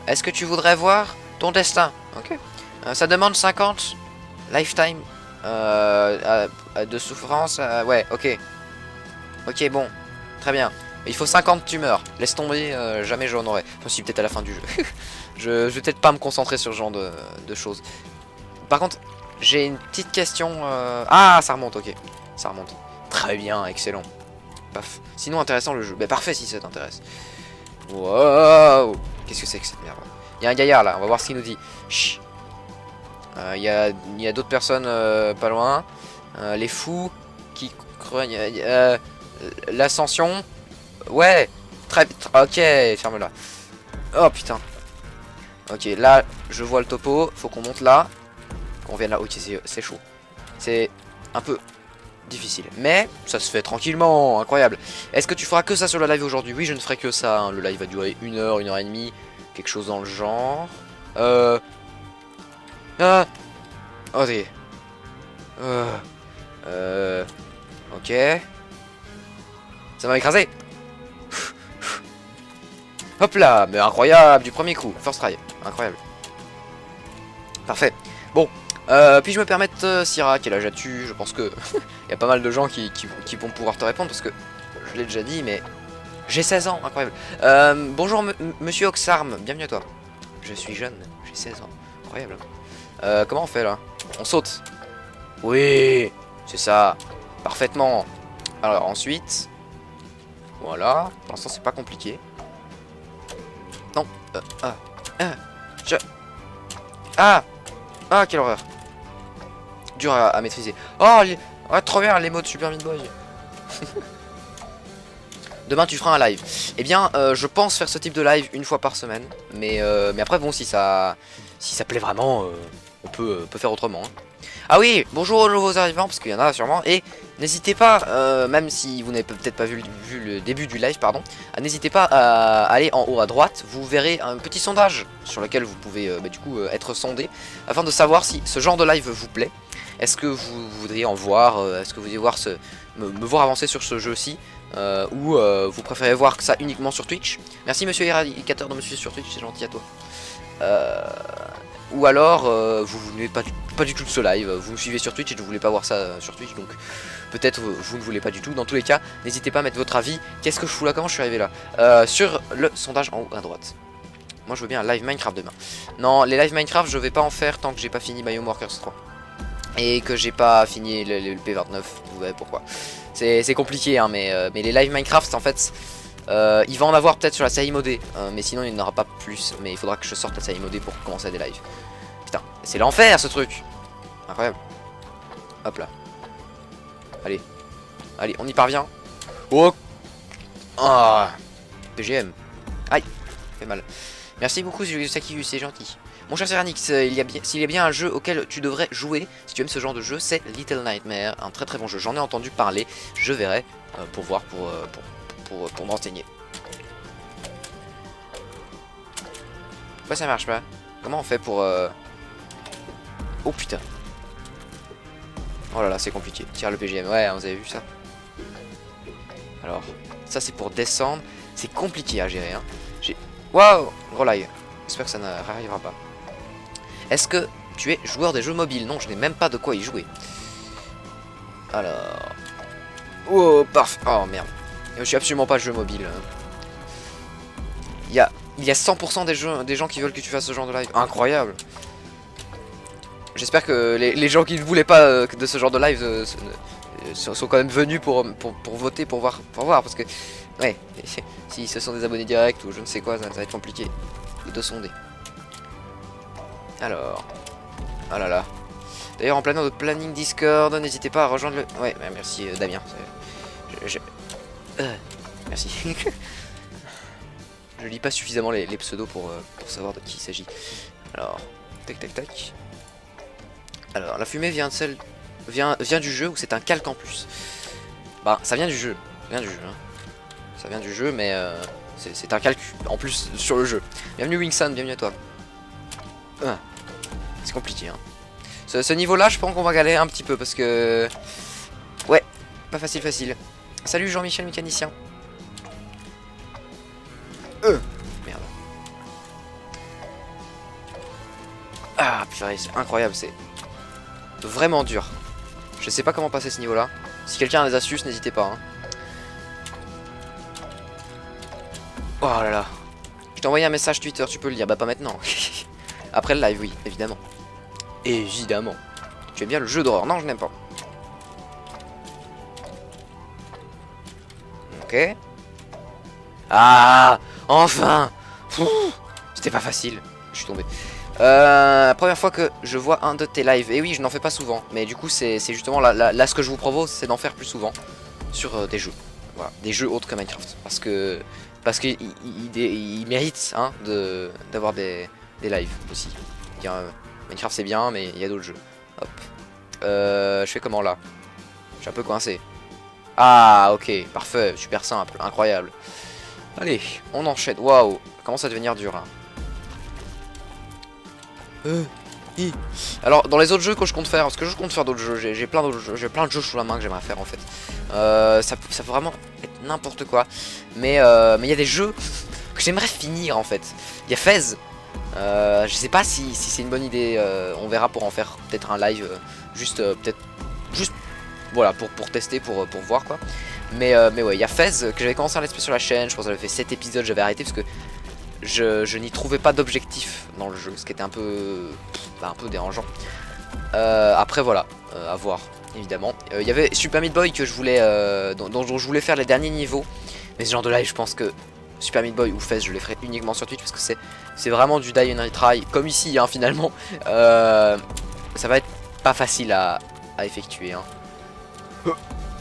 Speaker 1: Est-ce que tu voudrais voir ton destin? Ok. Ça demande 50 lifetime de souffrance. Ouais, ok. Ok, bon. Très bien. Il faut 50 tumeurs. Laisse tomber, jamais j'en aurai. Enfin, si, peut-être à la fin du jeu. Je vais peut-être pas me concentrer sur ce genre de choses. Par contre, j'ai une petite question. Ah, ça remonte, ok. Ça remonte. Très bien, excellent. Paf. Sinon, intéressant le jeu. Mais parfait si ça t'intéresse. Wow. Qu'est-ce que c'est que cette merde? Il y a un gaillard là, on va voir ce qu'il nous dit. Chut. Il y a d'autres personnes pas loin. Les fous qui croient. L'ascension. Ouais. Très. Ok, ferme-la. Oh putain. Ok, là, je vois le topo. Faut qu'on monte là. Qu'on vienne là. Ok, c'est chaud. C'est un peu difficile. Mais ça se fait tranquillement, incroyable. Est-ce que tu feras que ça sur le live aujourd'hui? Oui, je ne ferai que ça. Hein. Le live va durer 1 heure et demie. Quelque chose dans le genre. Ah. Ok. Ok. Ça m'a écrasé. Hop là, mais incroyable, du premier coup. First try, incroyable. Parfait. Bon, puis-je me permettre, Syrah, quel âge as-tu? Je pense que il y a pas mal de gens qui vont pouvoir te répondre parce que je l'ai déjà dit, mais j'ai 16 ans, incroyable. Bonjour, monsieur Oxarm, bienvenue à toi. Je suis jeune, j'ai 16 ans, incroyable. Comment on fait là? On saute. Oui, c'est ça, parfaitement. Alors ensuite, voilà, pour l'instant c'est pas compliqué. Non, ah, quelle horreur. Dur à maîtriser. Oh, trop bien, les mots de Super Meat Boy. Demain tu feras un live. Eh bien, je pense faire ce type de live une fois par semaine. Mais après, bon, si ça plaît vraiment, on peut faire autrement. Hein. Ah oui, bonjour aux nouveaux arrivants, parce qu'il y en a sûrement. Et n'hésitez pas, même si vous n'avez peut-être pas vu le début du live, pardon, n'hésitez pas à aller en haut à droite. Vous verrez un petit sondage sur lequel vous pouvez du coup être sondé afin de savoir si ce genre de live vous plaît. Est-ce que vous voudriez en voir, est-ce que vous voudriez voir me voir avancer sur ce jeu-ci, ou vous préférez voir ça uniquement sur Twitch. Merci monsieur Éradicateur de me suivre sur Twitch, c'est gentil à toi. Ou alors vous n'êtes pas du tout de ce live, vous me suivez sur Twitch et je ne voulais pas voir ça sur Twitch, donc peut-être vous ne voulez pas du tout. Dans tous les cas, n'hésitez pas à mettre votre avis. Qu'est-ce que je fous là? Comment je suis arrivé là? Sur le sondage en haut à droite. Moi je veux bien un live Minecraft demain. Non, les live Minecraft je vais pas en faire tant que j'ai pas fini BioWarkers 3. Et que j'ai pas fini le P29, vous verrez pourquoi. C'est compliqué hein, mais les live Minecraft en fait... il va en avoir peut-être sur la série modée, mais sinon il n'y en aura pas plus. Mais il faudra que je sorte la série modée pour commencer des lives. Putain, c'est l'enfer ce truc. Incroyable. Hop là. Allez, allez, on y parvient. Oh, ah, PGM. Aïe, fait mal. Merci beaucoup Saki, c'est gentil. Mon cher Seranix, s'il y a bien un jeu auquel tu devrais jouer, si tu aimes ce genre de jeu, c'est Little Nightmare, un très très bon jeu. J'en ai entendu parler, je verrai pour voir, pour m'enseigner. Pourquoi ça marche pas? Comment on fait pour... Oh putain. Oh là là, c'est compliqué. Tire le PGM, ouais, vous avez vu ça? Alors, ça c'est pour descendre. C'est compliqué à gérer, hein. Waouh, gros lag. J'espère que ça n'arrivera pas. Est-ce que tu es joueur des jeux mobiles? Non, je n'ai même pas de quoi y jouer. Alors... Oh, parfait. Oh merde. Je suis absolument pas jeu mobile. Il y a 100% des gens qui veulent que tu fasses ce genre de live. Incroyable. J'espère que les gens qui ne voulaient pas de ce genre de live sont quand même venus pour voter, pour voir. Parce que, ouais, si ce sont des abonnés directs ou je ne sais quoi, ça va être compliqué de sonder. Alors, ah là là. D'ailleurs, en planant notre planning Discord, n'hésitez pas à rejoindre le... Ouais, merci Damien. Merci. Je lis pas suffisamment les pseudos pour savoir de qui il s'agit. Alors, tac tac tac. Alors, la fumée vient du jeu ou c'est un calque en plus? Bah, ça vient du jeu. Ça vient du jeu, mais c'est un calque en plus sur le jeu. Bienvenue Wingsan, bienvenue à toi. C'est compliqué, hein. Ce niveau-là, je pense qu'on va galérer un petit peu parce que... Ouais, pas facile. Salut Jean-Michel mécanicien. Merde. Ah purée, c'est incroyable, c'est vraiment dur. Je sais pas comment passer ce niveau-là. Si quelqu'un a des astuces, n'hésitez pas. Hein. Oh là là. Je t'ai envoyé un message Twitter, tu peux le lire. Bah pas maintenant. Après le live, oui, évidemment. Évidemment. Tu aimes bien le jeu d'horreur? Non, je n'aime pas. Ok. Ah, enfin. C'était pas facile. Je suis tombé. Première fois que je vois un de tes lives. Et oui, je n'en fais pas souvent. Mais du coup, c'est justement là ce que je vous propose, c'est d'en faire plus souvent sur des jeux. Voilà, des jeux autres que Minecraft. Parce qu'il mérite hein, d'avoir des lives aussi. Minecraft c'est bien, mais il y a d'autres jeux. Hop. Je fais comment là? suis un peu coincé. Ah, ok, parfait, super simple, incroyable. Allez, on enchaîne. Waouh, commence à devenir dur là. Alors, dans les autres jeux que je compte faire, parce que je compte faire d'autres jeux, j'ai plein d'autres jeux, j'ai plein de jeux sous la main que j'aimerais faire en fait. Ça peut vraiment être n'importe quoi. Mais il y a des jeux que j'aimerais finir en fait. Il y a Fez. Je sais pas si c'est une bonne idée. On verra pour en faire peut-être un live. Peut-être juste voilà pour tester, pour voir quoi. Mais ouais, il y a Fez que j'avais commencé un let's play sur la chaîne. Je pense que j'avais fait 7 épisodes, j'avais arrêté parce que je n'y trouvais pas d'objectif dans le jeu, ce qui était un peu dérangeant. Après voilà, à voir évidemment. Il y avait Super Meat Boy que je voulais, dont je voulais faire les derniers niveaux. Mais ce genre de live, je pense que Super Meat Boy ou Fez, je les ferai uniquement sur Twitch parce que c'est vraiment du die and retry, comme ici hein, finalement. Ça va être pas facile à effectuer. Hein.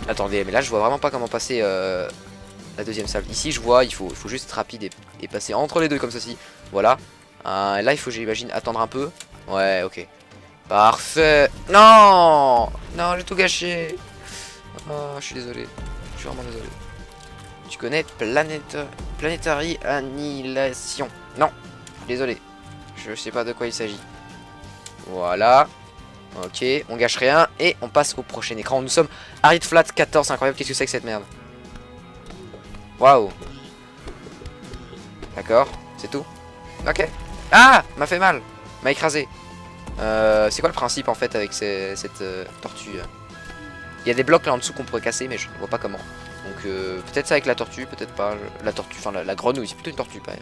Speaker 1: Attendez, mais là je vois vraiment pas comment passer la deuxième salle. Ici je vois, il faut juste être rapide et passer entre les deux comme ceci. Voilà. Là il faut, j'imagine, attendre un peu. Ouais, ok. Parfait. Non, non, j'ai tout gâché. Oh, je suis désolé. Je suis vraiment désolé. Tu connais Planetary Annihilation? Non, désolé. Je sais pas de quoi il s'agit. Voilà. Ok, on gâche rien et on passe au prochain écran. Nous sommes Arid Flat 14, incroyable, qu'est-ce que c'est que cette merde? Waouh. D'accord, c'est tout. Ok. Ah, m'a fait mal, m'a écrasé. C'est quoi le principe en fait avec cette tortue? Il y a des blocs là en dessous qu'on pourrait casser mais je ne vois pas comment. Donc peut-être ça avec la tortue, peut-être pas. La tortue, enfin la grenouille, c'est plutôt une tortue, pas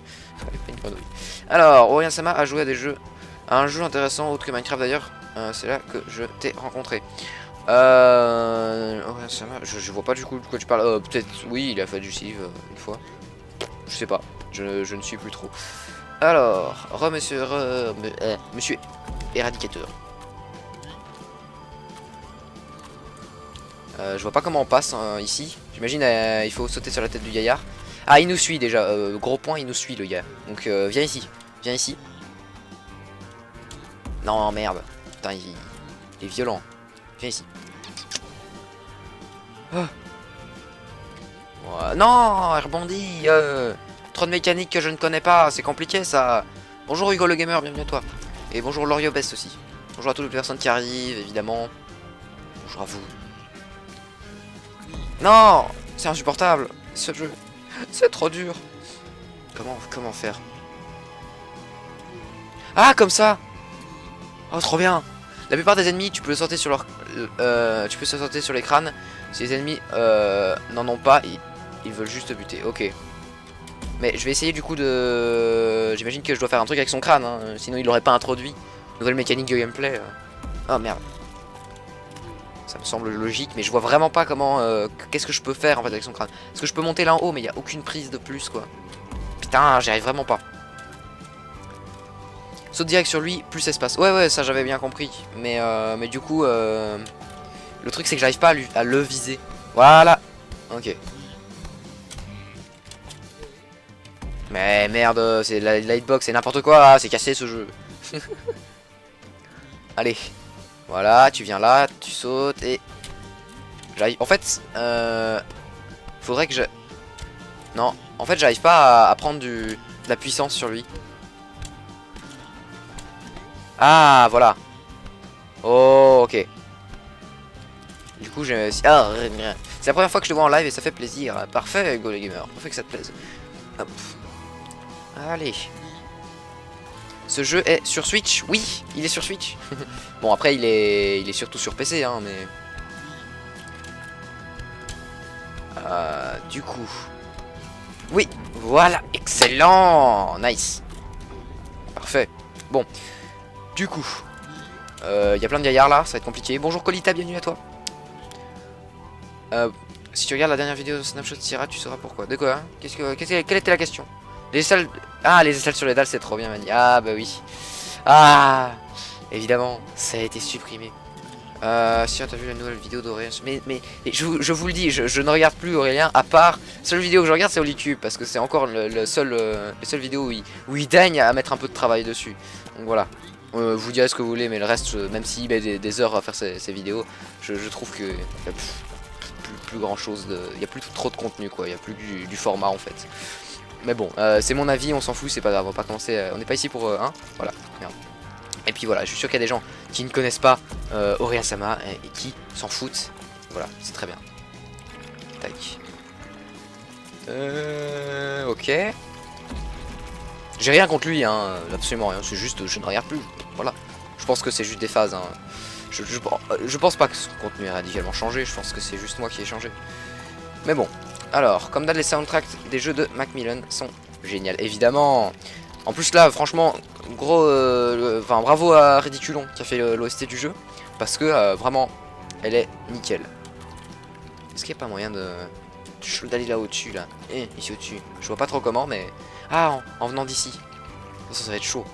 Speaker 1: une grenouille. Alors, Oriensama a joué à un jeu intéressant autre que Minecraft d'ailleurs. C'est là que je t'ai rencontré. Oriensama, je vois pas du coup de quoi tu parles. Peut-être, oui, il a fait du Civ une fois. Je sais pas, je ne suis plus trop. Alors, monsieur Éradicateur. Je vois pas comment on passe ici. J'imagine il faut sauter sur la tête du gaillard. Ah, il nous suit déjà. Gros point, il nous suit le gars. Donc viens ici. Viens ici. Non, merde. Putain, il est violent. Viens ici. Oh. Ouais, non, il rebondit. Trop de mécanique que je ne connais pas. C'est compliqué ça. Bonjour Hugo le Gamer, bienvenue à toi. Et bonjour Lorio Best aussi. Bonjour à toutes les personnes qui arrivent, évidemment. Bonjour à vous. Non, c'est insupportable, ce jeu. C'est trop dur. Comment faire? Ah, comme ça. Oh, trop bien. La plupart des ennemis, tu peux le sauter sur leur... tu peux se sauter sur les crânes. Si les ennemis n'en ont pas, ils veulent juste te buter. Ok. Mais je vais essayer du coup de... J'imagine que je dois faire un truc avec son crâne. Hein. Sinon, il l'aurait pas introduit. Nouvelle mécanique de gameplay. Oh, merde. Ça me semble logique, mais je vois vraiment pas comment... qu'est-ce que je peux faire en fait avec son crâne. Est-ce que je peux monter là en haut, mais il n'y a aucune prise de plus, quoi. Putain, j'y arrive vraiment pas. Saute direct sur lui, plus espace. Ouais, ça j'avais bien compris. Mais du coup, le truc c'est que j'arrive pas à le viser. Voilà. Ok. Mais merde, c'est la hitbox, c'est n'importe quoi, c'est cassé ce jeu. Allez. Voilà, tu viens là, tu sautes et... J'arrive... En fait, faudrait que je... Non, en fait j'arrive pas à prendre de la puissance sur lui. Ah, voilà. Oh, ok. Du coup, c'est la première fois que je te vois en live et ça fait plaisir. Parfait, Go les Gamers. Parfait que ça te plaise. Hop. Allez. Ce jeu est sur Switch. Oui, il est sur Switch. Bon, après, il est surtout sur PC, hein, mais... du coup... Oui, voilà, excellent. Nice. Parfait. Bon. Du coup, il y a plein de gaillards là, ça va être compliqué. Bonjour Colita, bienvenue à toi. Si tu regardes la dernière vidéo de Snapshot Sierra, tu sauras pourquoi. De quoi hein? Quelle était la question? Les aisselles... Ah, les aisselles sur les dalles, c'est trop bien, Mani. Ah, bah oui. Ah, évidemment, ça a été supprimé. Si t'as vu la nouvelle vidéo d'Aurélien, mais je vous le dis, je ne regarde plus Aurélien, à part, la seule vidéo que je regarde c'est Holycube, parce que c'est encore les seules vidéos où il daigne à mettre un peu de travail dessus. Donc voilà. Vous direz ce que vous voulez, mais le reste, même s'il met des heures à faire ces vidéos, je trouve que plus grand chose, il y a plus trop de contenu quoi, il y a plus du format en fait. Mais bon, c'est mon avis, on s'en fout, c'est pas grave, on va pas commencer, on n'est pas ici pour voilà, merde. Et puis voilà, je suis sûr qu'il y a des gens qui ne connaissent pas Oriasama et qui s'en foutent. Voilà, c'est très bien. Tac. Ok. J'ai rien contre lui, hein, absolument rien, c'est juste je ne regarde plus. Voilà. Je pense que c'est juste des phases, hein. Je pense pas que son contenu ait radicalement changé, je pense que c'est juste moi qui ai changé. Mais bon, alors, comme d'hab, les soundtracks des jeux de Macmillan sont géniaux, évidemment. En plus là, franchement, gros, enfin bravo à Ridiculon qui a fait l'OST du jeu, parce que vraiment, elle est nickel. Est-ce qu'il n'y a pas moyen d'aller là au-dessus là, ici au-dessus. Je vois pas trop comment, mais en venant d'ici, ça va être chaud.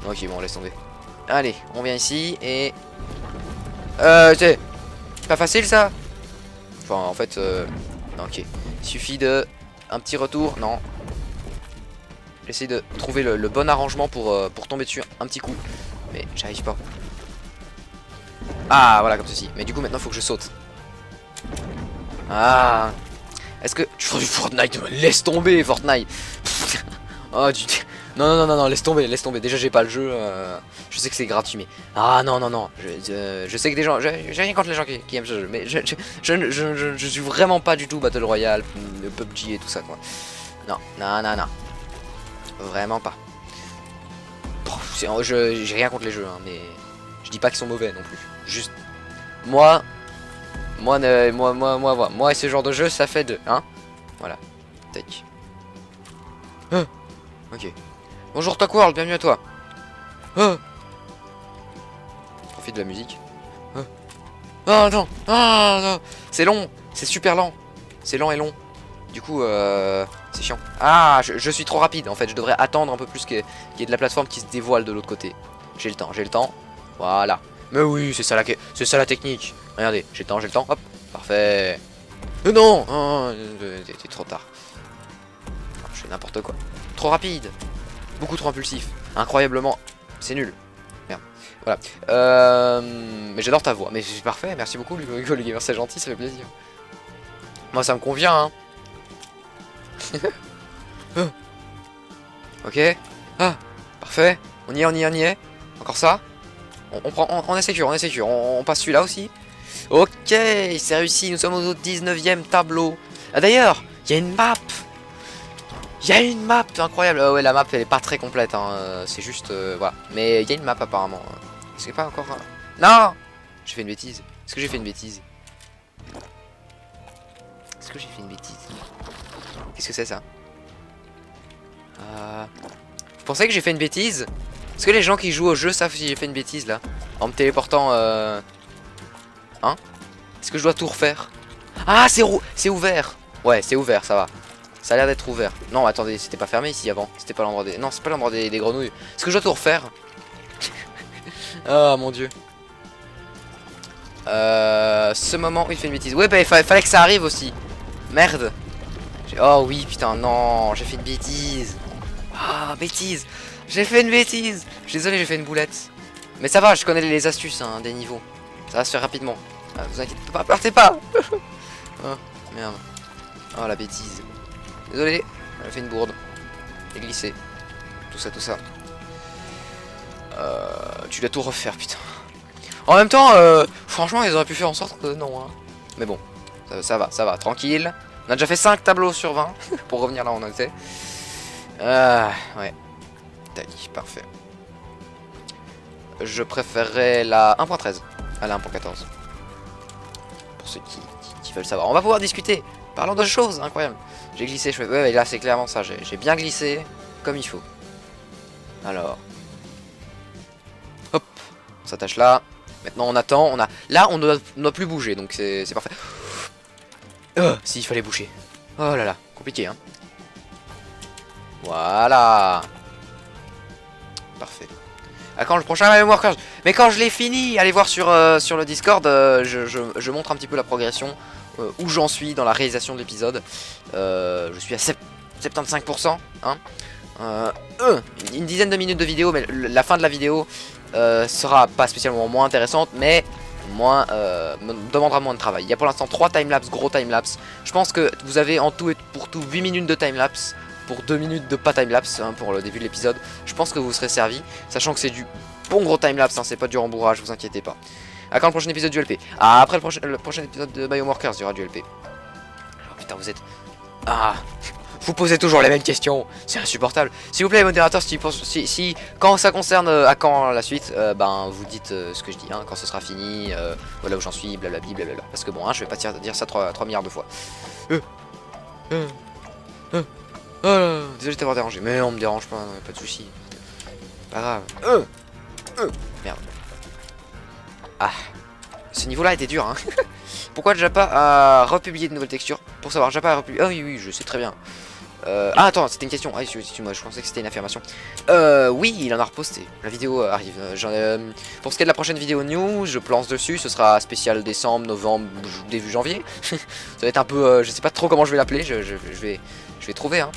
Speaker 1: Ok, bon, laisse tomber. Allez, on vient ici et c'est pas facile ça. Enfin, en fait, ok, il suffit de un petit retour, non. J'essaie de trouver le bon arrangement pour tomber dessus un petit coup. Mais j'arrive pas. Ah, voilà, comme ceci. Mais du coup, maintenant, il faut que je saute. Ah. Est-ce que tu feras du Fortnite? Laisse tomber, Fortnite. Oh, non, laisse tomber. Déjà, j'ai pas le jeu. Je sais que c'est gratuit, mais... Ah, non. Je sais que des gens... J'ai rien contre les gens qui aiment ce jeu. Mais je suis vraiment pas du tout Battle Royale, PUBG et tout ça, quoi. Non. Vraiment pas. J'ai rien contre les jeux, hein, mais je dis pas qu'ils sont mauvais non plus. Juste moi et ce genre de jeu, ça fait deux, hein. Voilà. Tac. Ok. Bonjour Talk World, bienvenue à toi. Profite de la musique. Oh non, c'est long, c'est super lent. C'est lent et long. Du coup, c'est chiant. Ah, je suis trop rapide. En fait, je devrais attendre un peu plus qu'il y ait de la plateforme qui se dévoile de l'autre côté. J'ai le temps. Voilà. Mais oui, c'est ça la technique. Regardez, j'ai le temps. Hop, parfait. Non, t'es trop tard. Je fais n'importe quoi. Trop rapide. Beaucoup trop impulsif. Incroyablement. C'est nul. Merde. Voilà. Mais j'adore ta voix. Mais c'est parfait. Merci beaucoup, Hugo le Gamer. C'est gentil, ça fait plaisir. Moi, ça me convient, hein. Ok. Ah, parfait. On y est. Encore ça. On est sécure, on passe celui-là aussi. Ok, c'est réussi. Nous sommes au 19e tableau. Ah d'ailleurs, il y a une map. Incroyable. Ouais, la map elle est pas très complète, hein. C'est juste voilà. Mais il y a une map apparemment. Est-ce que pas encore Non. J'ai fait une bêtise. Est-ce que j'ai fait une bêtise? Qu'est-ce que c'est ça? Vous pensez que j'ai fait une bêtise? Est-ce que les gens qui jouent au jeu savent si j'ai fait une bêtise là? En me téléportant Hein? Est-ce que je dois tout refaire? Ah, c'est ouvert. Ouais, c'est ouvert, ça va. Ça a l'air d'être ouvert. Non, attendez, c'était pas fermé ici avant. C'était pas l'endroit des... Non, c'est pas l'endroit des grenouilles. Est-ce que je dois tout refaire? Ah, mon dieu. Ce moment où il fait une bêtise. Ouais, bah il fallait que ça arrive aussi. Merde. Oh oui, putain, non, j'ai fait une bêtise. Ah, bêtise. J'ai fait une bêtise. Je suis désolé, j'ai fait une boulette. Mais ça va, je connais les astuces hein, des niveaux. Ça va se faire rapidement. Ah, vous inquiétez pas, partez pas. Oh, merde. Oh, la bêtise. Désolé, j'ai fait une bourde. J'ai glissé. Tout ça. Tu dois tout refaire, putain. En même temps, franchement, ils auraient pu faire en sorte que non. Hein. Mais bon, ça va, tranquille. On a déjà fait 5 tableaux sur 20 pour revenir là où on était. Ouais. Tac, parfait. Je préférerais la 1.13 à la 1.14. Pour ceux qui veulent savoir. On va pouvoir discuter. Parlons de choses incroyables. J'ai glissé, ouais, là c'est clairement ça. J'ai bien glissé comme il faut. Alors. Hop. On s'attache là. Maintenant on attend. Là on ne doit plus bouger. Donc c'est parfait. S'il fallait bouger. Oh là là. Compliqué hein. Voilà. Parfait. À quand le prochain Memoir Curse? Mais quand je l'ai fini, allez voir sur le Discord, je montre un petit peu la progression, où j'en suis dans la réalisation de l'épisode. Je suis à 75%, hein. Une dizaine de minutes de vidéo, mais la fin de la vidéo sera pas spécialement moins intéressante, mais me demandera moins de travail. Il y a pour l'instant 3 timelapse, gros timelapse. Je pense que vous avez en tout et pour tout 8 minutes de timelapse pour 2 minutes de pas timelapse hein, pour le début de l'épisode. Je pense que vous serez servi, sachant que c'est du bon gros timelapse, hein, c'est pas du rembourrage, vous inquiétez pas. À quand le prochain épisode du LP? Ah, après le prochain épisode de Bioworkers, il y aura du LP. Oh putain, vous êtes... Ah, vous posez toujours les mêmes questions, c'est insupportable. S'il vous plaît, modérateur, si quand ça concerne à quand la suite, ben vous dites ce que je dis, hein, quand ce sera fini, voilà où j'en suis, blablabla, blablabla. Parce que bon, hein, je vais pas dire ça 3 milliards de fois. Désolé de t'avoir dérangé, mais on me dérange pas, non, pas de soucis. Pas grave. Merde. Ah, ce niveau-là était dur, hein. Pourquoi Japa a republié de nouvelles textures? Pour savoir, Japa a republié... Ah oui, je sais très bien. Ah attends, c'était une question. Ah excuse-moi, je pensais que c'était une affirmation. Oui, il en a reposté. La vidéo arrive. Pour ce qui est de la prochaine vidéo news, je plante dessus. Ce sera spécial décembre, novembre, début janvier. Ça va être un peu... je sais pas trop comment je vais l'appeler. Je vais trouver. Hein.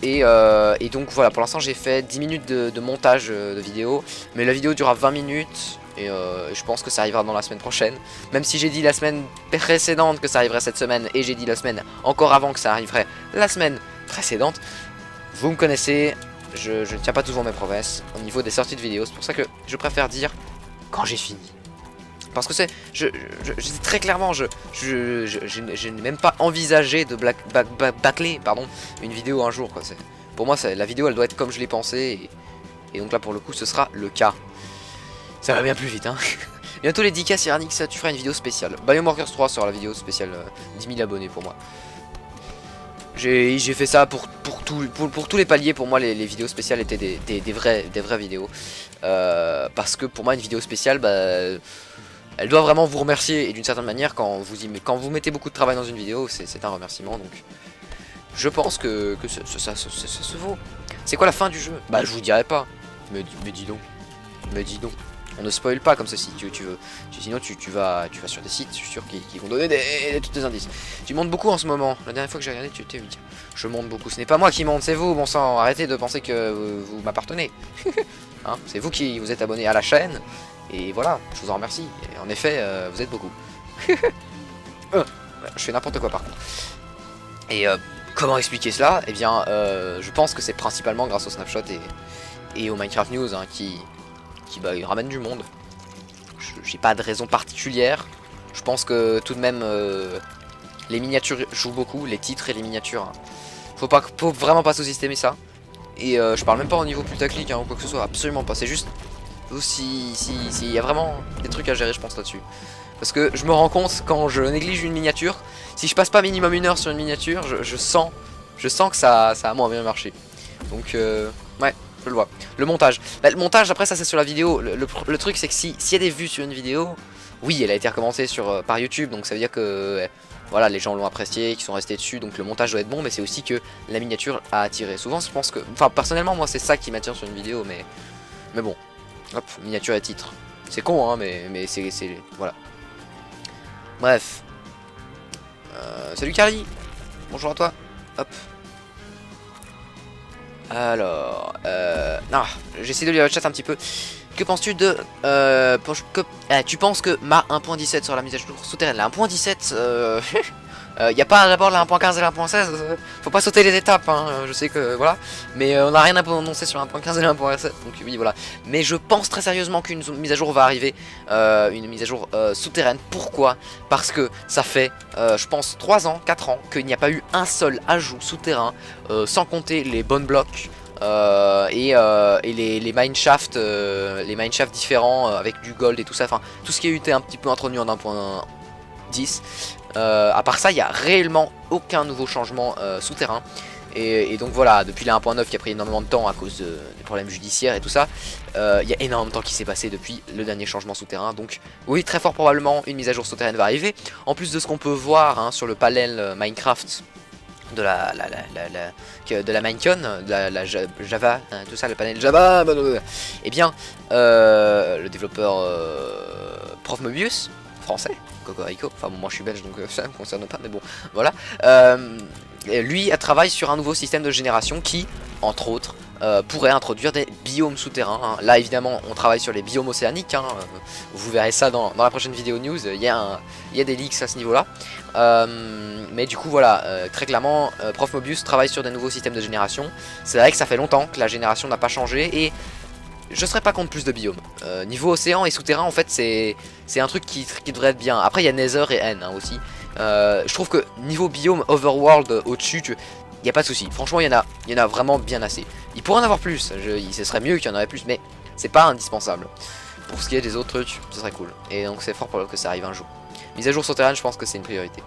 Speaker 1: Et donc voilà, pour l'instant j'ai fait 10 minutes de montage de vidéo. Mais la vidéo durera 20 minutes. Et je pense que ça arrivera dans la semaine prochaine. Même si j'ai dit la semaine précédente que ça arriverait cette semaine. Et j'ai dit la semaine encore avant que ça arriverait la semaine précédente. Vous me connaissez, je ne tiens pas toujours mes promesses au niveau des sorties de vidéos. C'est pour ça que je préfère dire quand j'ai fini. Parce que c'est... Je dis très clairement, je n'ai même pas envisagé de bâcler une vidéo un jour. Quoi. Pour moi, la vidéo elle doit être comme je l'ai pensé. Et donc là pour le coup ce sera le cas. Ça va bien plus vite hein. Bientôt les 10K Cyranix, tu feras une vidéo spéciale. Bioworkers 3 sera la vidéo spéciale 10 000 abonnés pour moi. J'ai fait ça pour tous les paliers. Pour moi les vidéos spéciales étaient des vraies vidéos. Parce que pour moi une vidéo spéciale elle doit vraiment vous remercier. Et d'une certaine manière quand vous mettez beaucoup de travail dans une vidéo c'est un remerciement. Donc je pense que ça se vaut. C'est quoi la fin du jeu? Bah je vous dirai pas. Mais dis donc. Mais dis donc. On ne spoil pas comme ça si tu veux. Sinon tu vas sur des sites, je suis sûr, qui vont donner tous tes indices. Tu montes beaucoup en ce moment. La dernière fois que j'ai regardé, tu t'es dit je monte beaucoup. Ce n'est pas moi qui monte, c'est vous, bon sang. Arrêtez de penser que vous m'appartenez. Hein, c'est vous qui vous êtes abonné à la chaîne. Et voilà, je vous en remercie. Et en effet, vous êtes beaucoup. Je fais n'importe quoi par contre. Et comment expliquer cela? Eh bien, je pense que c'est principalement grâce au snapshot et au Minecraft News hein, qui ramène du monde. J'ai pas de raison particulière. Je pense que tout de même les miniatures jouent beaucoup, les titres et les miniatures. Hein. Faut vraiment pas sous-estimer ça. Et je parle même pas au niveau putaclic hein, ou quoi que ce soit, absolument pas. C'est juste aussi s'il y a vraiment des trucs à gérer, je pense là-dessus. Parce que je me rends compte quand je néglige une miniature, si je passe pas minimum 1 heure sur une miniature, je sens que ça a moins bien marché. Donc ouais. Je le vois. Le montage. Le montage, après ça c'est sur la vidéo. Le truc c'est que s'il y a des vues sur une vidéo, oui elle a été recommentée par YouTube. Donc ça veut dire que voilà, les gens l'ont apprécié, qui sont restés dessus. Donc le montage doit être bon. Mais c'est aussi que la miniature a attiré. Souvent je pense que... Enfin personnellement moi c'est ça qui m'attire sur une vidéo. Mais bon. Hop, miniature et titre. C'est con hein mais c'est... Voilà. Bref. Salut Carly. Bonjour à toi. Hop. Alors, j'essaie de lire le chat un petit peu. Que penses-tu de... tu penses que ma 1.17 sur la mise à jour souterraine, la 1.17, y a pas d'abord la 1.15 et la 1.16, faut pas sauter les étapes, hein, je sais que, voilà. Mais on n'a rien à prononcer sur la 1.15 et la 1.17, donc oui, voilà. Mais je pense très sérieusement qu'une mise à jour va arriver, une mise à jour souterraine. Pourquoi? Parce que ça fait, je pense, 3 ans, 4 ans, qu'il n'y a pas eu un seul ajout souterrain, sans compter les bonnes blocs. Et les mineshaft différents avec du gold et tout ça, enfin tout ce qui a été un petit peu introduit en 1.10. À part ça, il n'y a réellement aucun nouveau changement souterrain. Et donc voilà, depuis la 1.9 qui a pris énormément de temps à cause des problèmes judiciaires et tout ça, il y a énormément de temps qui s'est passé depuis le dernier changement souterrain. Donc oui, très fort probablement une mise à jour souterraine va arriver. En plus de ce qu'on peut voir hein, sur le panel Minecraft de la Minecon, de la Java, hein, tout ça, le panel Java, et bien le développeur Prof Mobius, français, Cocorico, enfin bon, moi je suis belge donc ça ne me concerne pas, mais bon, voilà, lui travaille sur un nouveau système de génération qui, entre autres, pourrait introduire des biomes souterrains. Hein. Là évidemment on travaille sur les biomes océaniques, hein. Vous verrez ça dans la prochaine vidéo news, il y a des leaks à ce niveau là. Mais du coup voilà, très clairement Prof Mobius travaille sur des nouveaux systèmes de génération. C'est vrai que ça fait longtemps que la génération n'a pas changé et je serais pas contre plus de biomes. Niveau océan et souterrain en fait c'est un truc qui devrait être bien. Après il y a Nether et End hein, aussi. Je trouve que niveau biome Overworld au-dessus, il n'y a pas de souci. Franchement, il y en a vraiment bien assez. Il pourrait en avoir plus. Ce serait mieux qu'il y en avait plus, mais c'est pas indispensable. Pour ce qui est des autres trucs, ce serait cool. Et donc c'est fort pour que ça arrive un jour. Mise à jour souterraine, je pense que c'est une priorité.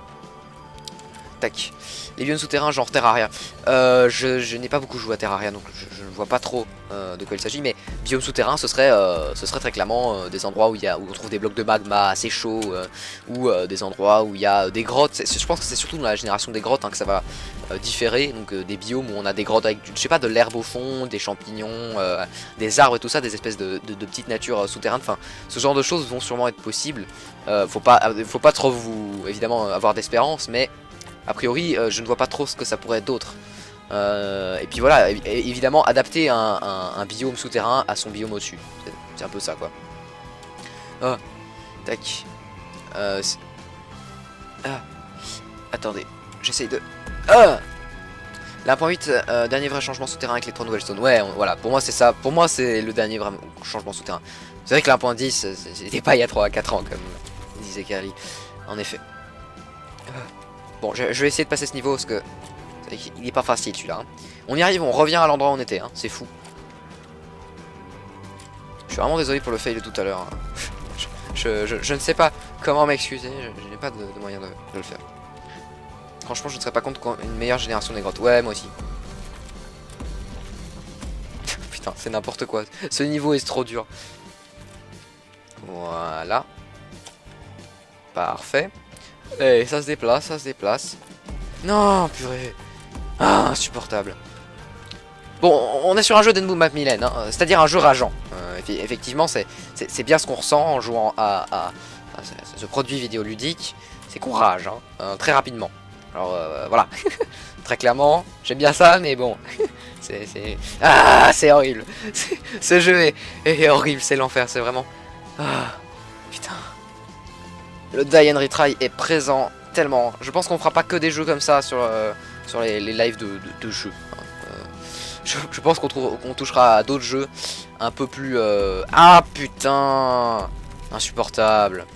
Speaker 1: Tac. Les biomes souterrains, genre Terraria. Je n'ai pas beaucoup joué à Terraria, donc je ne vois pas trop de quoi il s'agit. Mais biome souterrain, ce serait très clairement des endroits où on trouve des blocs de magma assez chauds, ou des endroits où il y a des grottes. Je pense que c'est surtout dans la génération des grottes hein, que ça va différer. Donc des biomes où on a des grottes avec, je sais pas, de l'herbe au fond, des champignons, des arbres et tout ça, des espèces de petites natures souterraines. Enfin, ce genre de choses vont sûrement être possibles. Faut pas trop évidemment avoir d'espérance, mais a priori, je ne vois pas trop ce que ça pourrait être d'autre. Et puis voilà, évidemment, adapter un biome souterrain à son biome au-dessus. C'est un peu ça, quoi. Oh, tac. Attendez, j'essaye de... La 1.8, dernier vrai changement souterrain avec les 3 nouvelles zones. Ouais, voilà, pour moi c'est ça. Pour moi c'est le dernier vrai changement souterrain. C'est vrai que la 1.10, c'était pas il y a 3 à 4 ans, comme disait Carly. En effet. Bon, je vais essayer de passer ce niveau parce que il est pas facile celui-là. Hein. On y arrive, on revient à l'endroit où on était, hein. C'est fou. Je suis vraiment désolé pour le fail de tout à l'heure. Hein. Je ne sais pas comment m'excuser, je n'ai pas de moyen de le faire. Franchement, je ne serais pas contre une meilleure génération des grottes. Ouais, moi aussi. Putain, c'est n'importe quoi. Ce niveau est trop dur. Voilà. Parfait. Et ça se déplace, ça se déplace. Non, purée. Ah, insupportable. Bon, on est sur un jeu d'Enboom Macmillan, hein, c'est-à-dire un jeu rageant. Effectivement, c'est bien ce qu'on ressent en jouant à ce produit vidéoludique. C'est qu'on rage, hein, très rapidement. Alors, voilà. Très clairement, j'aime bien ça, mais bon. Ah, c'est horrible. Ce jeu est horrible, c'est l'enfer, c'est vraiment... Ah, putain. Le Die and Retry est présent tellement. Je pense qu'on fera pas que des jeux comme ça sur les lives de jeux. Je pense qu'on touchera à d'autres jeux un peu plus... Ah putain, insupportable.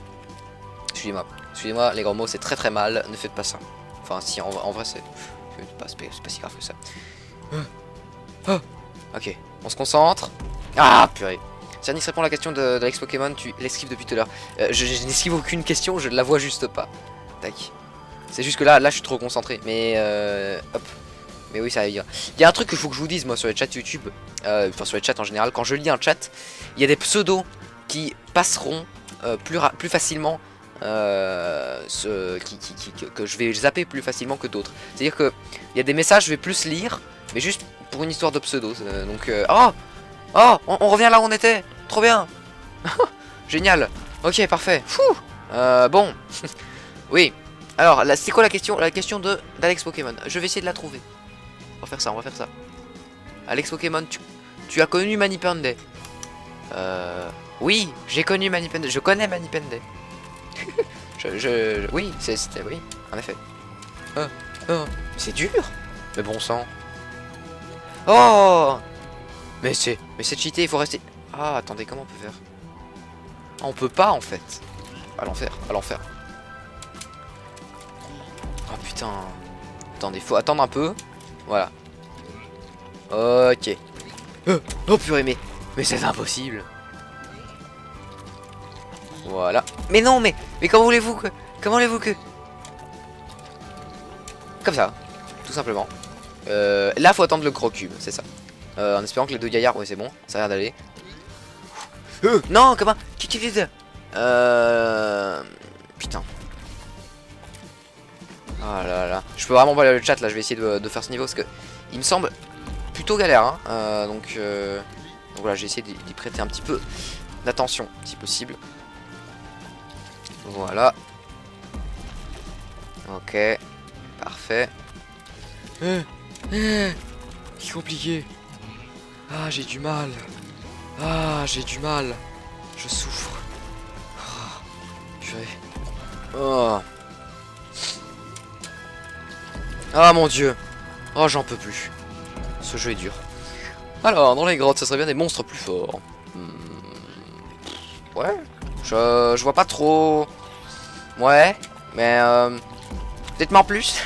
Speaker 1: Suivez-moi, les gros mots, c'est très très mal. Ne faites pas ça. Enfin si, en vrai c'est pas si grave que ça. Ok, on se concentre. Ah purée. Cernix répond à la question de l'ex-Pokémon, tu l'esquives depuis tout à l'heure. Je n'esquive aucune question, je ne la vois juste pas. Tac. C'est juste que là je suis trop concentré. Mais hop. Mais oui, ça va bien. Il y a un truc qu'il faut que je vous dise moi sur les chats YouTube. Enfin sur les chats en général. Quand je lis un chat, il y a des pseudos qui passeront plus facilement. Que je vais zapper plus facilement que d'autres. C'est-à-dire que il y a des messages je vais plus lire, mais juste pour une histoire de pseudo. Donc oh, on revient là où on était. Trop bien. Génial. Ok, parfait. Bon. Oui. Alors, c'est quoi la question? La question d'Alex Pokémon. Je vais essayer de la trouver. On va faire ça. Alex Pokémon, tu as connu Manipende? Oui, j'ai connu Manipende. Je connais Manipende. Oui, c'était oui, en effet. C'est dur. Mais bon sang. Oh. Mais c'est cheaté, il faut rester... Ah, attendez, comment on peut faire? Ah, on peut pas, en fait. À l'enfer. Oh, putain. Attendez, faut attendre un peu. Voilà. Ok. Oh, purée, mais c'est impossible. Voilà. Mais non, mais comment voulez-vous que... Comme ça, tout simplement. Là, faut attendre le gros cube, c'est ça. En espérant que les deux gaillards... Ouais, c'est bon, ça a l'air d'aller. Non, comment... Putain. Ah là là. Je peux vraiment pas aller le chat, là, je vais essayer de faire ce niveau, parce que... Il me semble plutôt galère, hein. Donc voilà, j'ai essayé d'y prêter un petit peu d'attention, si possible. Voilà. Ok. Parfait. C'est compliqué. Ah, j'ai du mal. Ah, j'ai du mal. Je souffre. Ah, purée. Oh. Ah mon dieu. Oh, j'en peux plus. Ce jeu est dur. Alors, dans les grottes, ce serait bien des monstres plus forts. Ouais. Je vois pas trop. Ouais. Mais dites-moi en plus.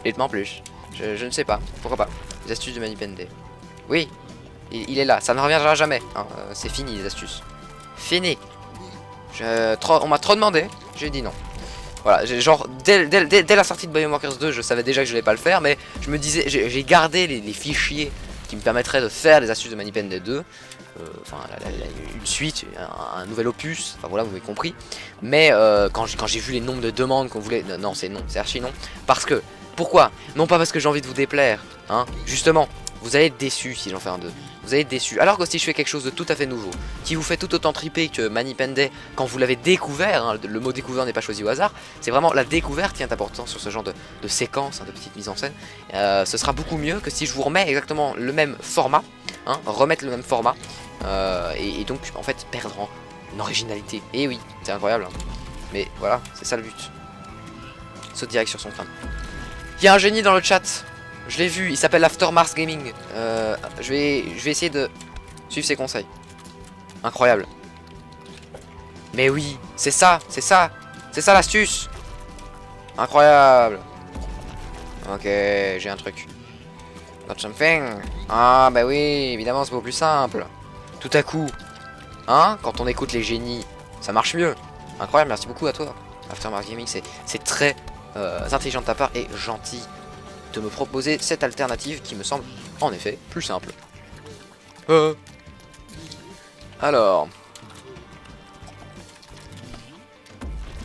Speaker 1: Dites-moi en plus. Je ne sais pas. Pourquoi pas. Les astuces de Manipende. Oui. Il est là. Ça ne reviendra jamais. Hein. C'est fini les astuces. Fini. On m'a trop demandé. J'ai dit non. Voilà, genre dès la sortie de Biomarkers 2, je savais déjà que je n'allais pas le faire, mais je me disais, j'ai gardé les fichiers qui me permettraient de faire les astuces de Manipende 2, enfin une suite, un nouvel opus, enfin voilà, vous m'avez compris. Mais quand j'ai vu les nombres de demandes qu'on voulait, non, c'est archi non, parce que, pourquoi? Non pas parce que j'ai envie de vous déplaire, hein, justement, vous allez être déçus si j'en fais un 2. Vous allez être déçus. Alors que si je fais quelque chose de tout à fait nouveau, qui vous fait tout autant triper que Manipende quand vous l'avez découvert, hein, le mot découvert n'est pas choisi au hasard, c'est vraiment la découverte qui est importante sur ce genre de séquence, hein, de petite mise en scène. Ce sera beaucoup mieux que si je vous remets exactement le même format, hein, remettre le même format, et donc en fait perdre en originalité. Et oui, c'est incroyable, hein. Mais voilà, c'est ça le but. Saute direct sur son crâne. Il y a un génie dans le chat. Je l'ai vu, il s'appelle Aftermars Gaming. Je vais essayer de suivre ses conseils. Incroyable. Mais oui, c'est ça l'astuce. Incroyable. Ok, j'ai un truc. Got something. Ah bah oui, évidemment c'est beaucoup plus simple. Tout à coup, hein, quand on écoute les génies, ça marche mieux. Incroyable, merci beaucoup à toi. Aftermars Gaming, c'est très intelligent de ta part et gentil de me proposer cette alternative qui me semble en effet plus simple. Alors.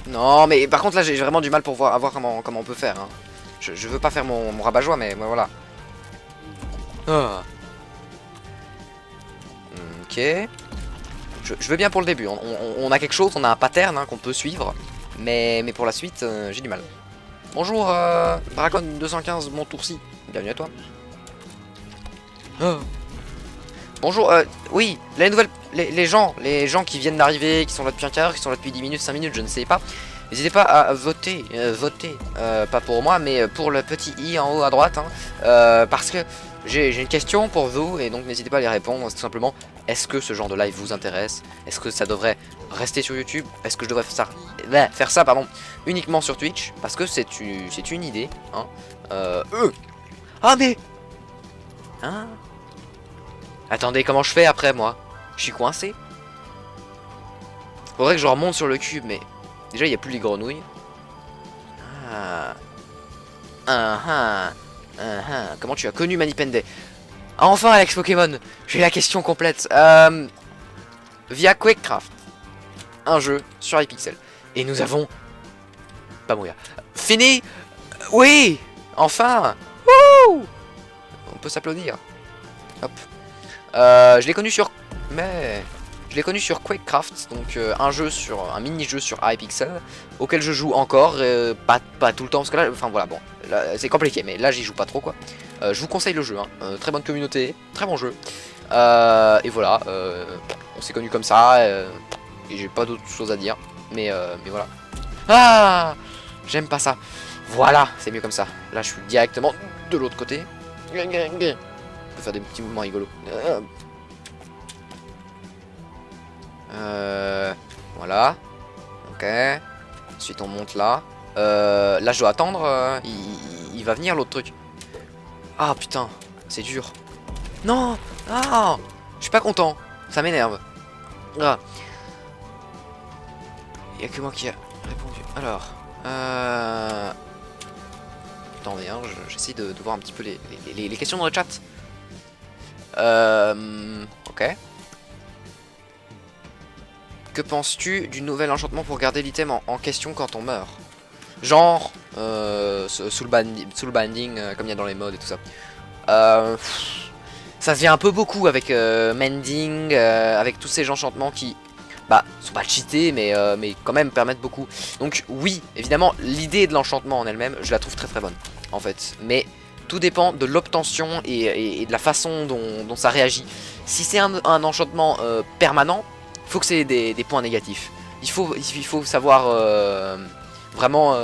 Speaker 1: Non mais par contre là j'ai vraiment du mal pour voir comment on peut faire, hein. Je veux pas faire mon rabat-joie mais voilà. Ok. Je veux bien pour le début. On a quelque chose, on a un pattern, hein, qu'on peut suivre. Mais pour la suite j'ai du mal. Bonjour Dragon 215 Montourcy, bienvenue à toi. Bonjour, oui, les gens qui viennent d'arriver, qui sont là depuis un quart d'heure, qui sont là depuis 10 minutes, 5 minutes, je ne sais pas. N'hésitez pas à voter, pas pour moi, mais pour le petit i en haut à droite, hein, parce que j'ai une question pour vous, et donc n'hésitez pas à les répondre, tout simplement. Est-ce que ce genre de live vous intéresse? Est-ce que ça devrait rester sur YouTube? Est-ce que je devrais faire ça uniquement sur Twitch? Parce que c'est une idée, hein. Ah mais... Hein? Attendez, comment je fais après, moi? Je suis coincé. Faudrait que je remonte sur le cube, mais... Déjà, il n'y a plus les grenouilles. Comment tu as connu Manipende? Enfin, Alex Pokémon, j'ai la question complète. Via Quakecraft, un jeu sur iPixel. Et nous avons... Pas mourir. Fini. Oui. Enfin. Wouh. On peut s'applaudir. Hop. Je l'ai connu sur... Mais... Je l'ai connu sur Quakecraft, donc un mini-jeu sur iPixel, auquel je joue encore, pas tout le temps, parce que là, enfin voilà, bon, c'est compliqué, mais là j'y joue pas trop, quoi. Je vous conseille le jeu, hein, très bonne communauté, très bon jeu, et voilà, on s'est connu comme ça, et j'ai pas d'autre chose à dire, mais voilà. Ah, j'aime pas ça, voilà, c'est mieux comme ça, là je suis directement de l'autre côté, on peut faire des petits mouvements rigolos. Voilà. Ok. Ensuite on monte là. Là je dois attendre. Il va venir l'autre truc. Ah putain, c'est dur. Non. Ah, je suis pas content. Ça m'énerve. Ah. Il y a que moi qui a répondu. Alors. Attendez, hein, j'essaie de voir un petit peu les questions dans le chat. Ok. Que penses-tu du nouvel enchantement pour garder l'item en question quand on meurt? Genre, soul binding, comme il y a dans les modes et tout ça. Ça devient un peu beaucoup avec mending, avec tous ces enchantements qui, bah, sont pas cheatés, mais quand même permettent beaucoup. Donc oui, évidemment, l'idée de l'enchantement en elle-même, je la trouve très très bonne, en fait. Mais Tout dépend de l'obtention et de la façon dont ça réagit. Si c'est un enchantement permanent, il faut que c'est des points négatifs. Il faut savoir vraiment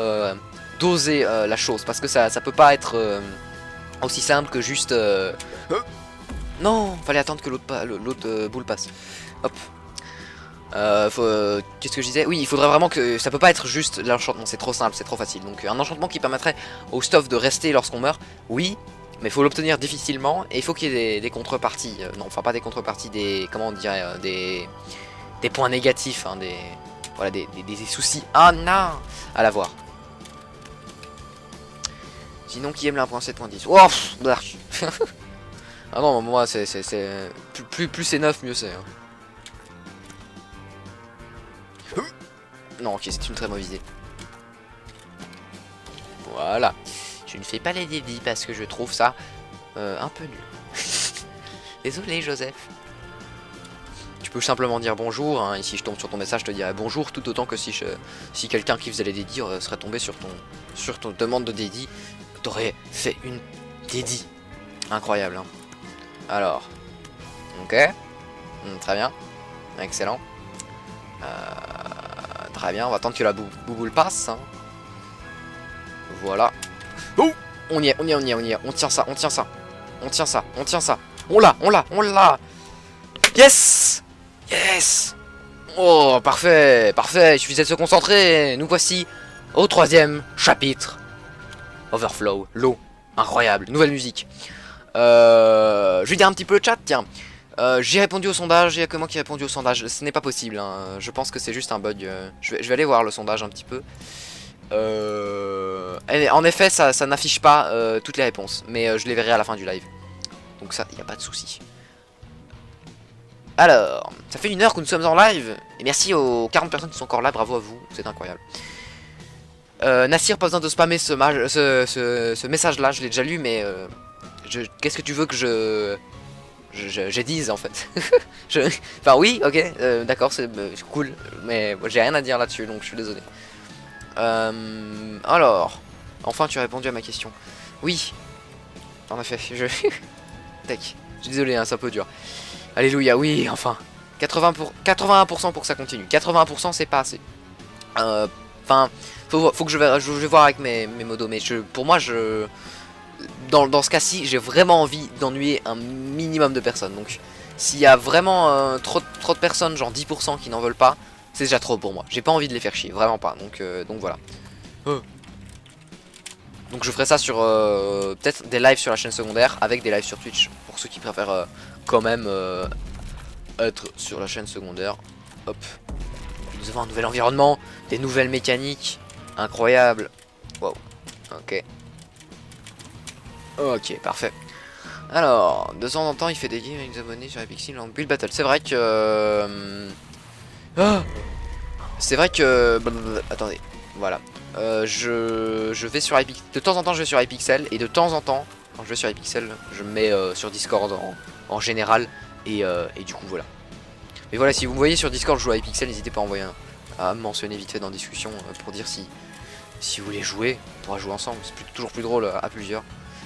Speaker 1: doser la chose, parce que ça peut pas être aussi simple que juste... Non, fallait attendre que l'autre boule passe. Hop. Qu'est-ce que je disais? Oui, il faudrait vraiment que... Ça peut pas être juste l'enchantement, c'est trop simple, c'est trop facile. Donc un enchantement qui permettrait au stuff de rester lorsqu'on meurt, oui, mais il faut l'obtenir difficilement, et il faut qu'il y ait des contreparties. Non, enfin pas des contreparties, des... Comment on dirait des points négatifs, hein, voilà, des soucis. Ah non, à l'avoir. Sinon, qui aime l'1.7.10? Oh, ah non, moi, c'est... Plus c'est neuf, mieux c'est. Hein. Non, ok, c'est une très mauvaise idée. Voilà. Je ne fais pas les dédits parce que je trouve ça un peu nul. Désolé, Joseph. Tu peux simplement dire bonjour, hein, et si je tombe sur ton message, je te dirai bonjour, tout autant que si quelqu'un qui faisait les dédits serait tombé sur ton demande de dédit, t'aurais fait une dédit. Incroyable, hein. Alors, ok, très bien, excellent. Très bien, on va attendre que la bouboule passe. Hein. Voilà. Oh, on y est, on tient ça, on tient ça. On l'a. Yes. Oh, parfait, il suffisait de se concentrer. Nous voici au 3e chapitre. Overflow, l'eau, incroyable, nouvelle musique. Je vais dire un petit peu le chat, tiens. J'ai répondu au sondage, il y a comment qui a répondu au sondage? Ce n'est pas possible, hein. Je pense que c'est juste un bug. Je vais aller voir le sondage un petit peu. En effet, ça n'affiche pas toutes les réponses, mais je les verrai à la fin du live. Donc ça, il n'y a pas de souci. Alors, ça fait 1 heure que nous sommes en live. Et merci aux 40 personnes qui sont encore là, bravo à vous, c'est incroyable. Nassir, pas besoin de spammer ce message-là, je l'ai déjà lu, mais qu'est-ce que tu veux que je dise en fait? Enfin oui, ok, d'accord, c'est cool, mais j'ai rien à dire là-dessus, donc je suis désolé. Alors, enfin tu as répondu à ma question. Oui, en effet, Tac, je suis désolé, hein, c'est un peu dur. Alléluia, oui, enfin. 81% pour que ça continue. 81% c'est pas assez. Enfin, faut que je vais voir avec mes modos, mais pour moi, dans ce cas-ci, j'ai vraiment envie d'ennuyer un minimum de personnes. Donc, s'il y a vraiment trop de personnes, genre 10% qui n'en veulent pas, c'est déjà trop pour moi. J'ai pas envie de les faire chier, vraiment pas. Donc voilà. Donc je ferai ça sur peut-être des lives sur la chaîne secondaire avec des lives sur Twitch pour ceux qui préfèrent quand même être sur la chaîne secondaire. Hop. Nous avons un nouvel environnement, des nouvelles mécaniques, incroyable. Wow. Ok. Ok, parfait. Alors, de temps en temps, il fait des games avec des abonnés sur Epixil en Build Battle. C'est vrai que... C'est vrai que... Attendez, voilà. Je vais sur iPixel. De temps en temps, je vais sur iPixel. Et de temps en temps, quand je vais sur iPixel, je me mets sur Discord en général. Et du coup, voilà. Mais voilà, si vous me voyez sur Discord jouer à iPixel, n'hésitez pas à me mentionner vite fait dans la discussion pour dire si vous voulez jouer. On pourra jouer ensemble. C'est toujours plus drôle à plusieurs.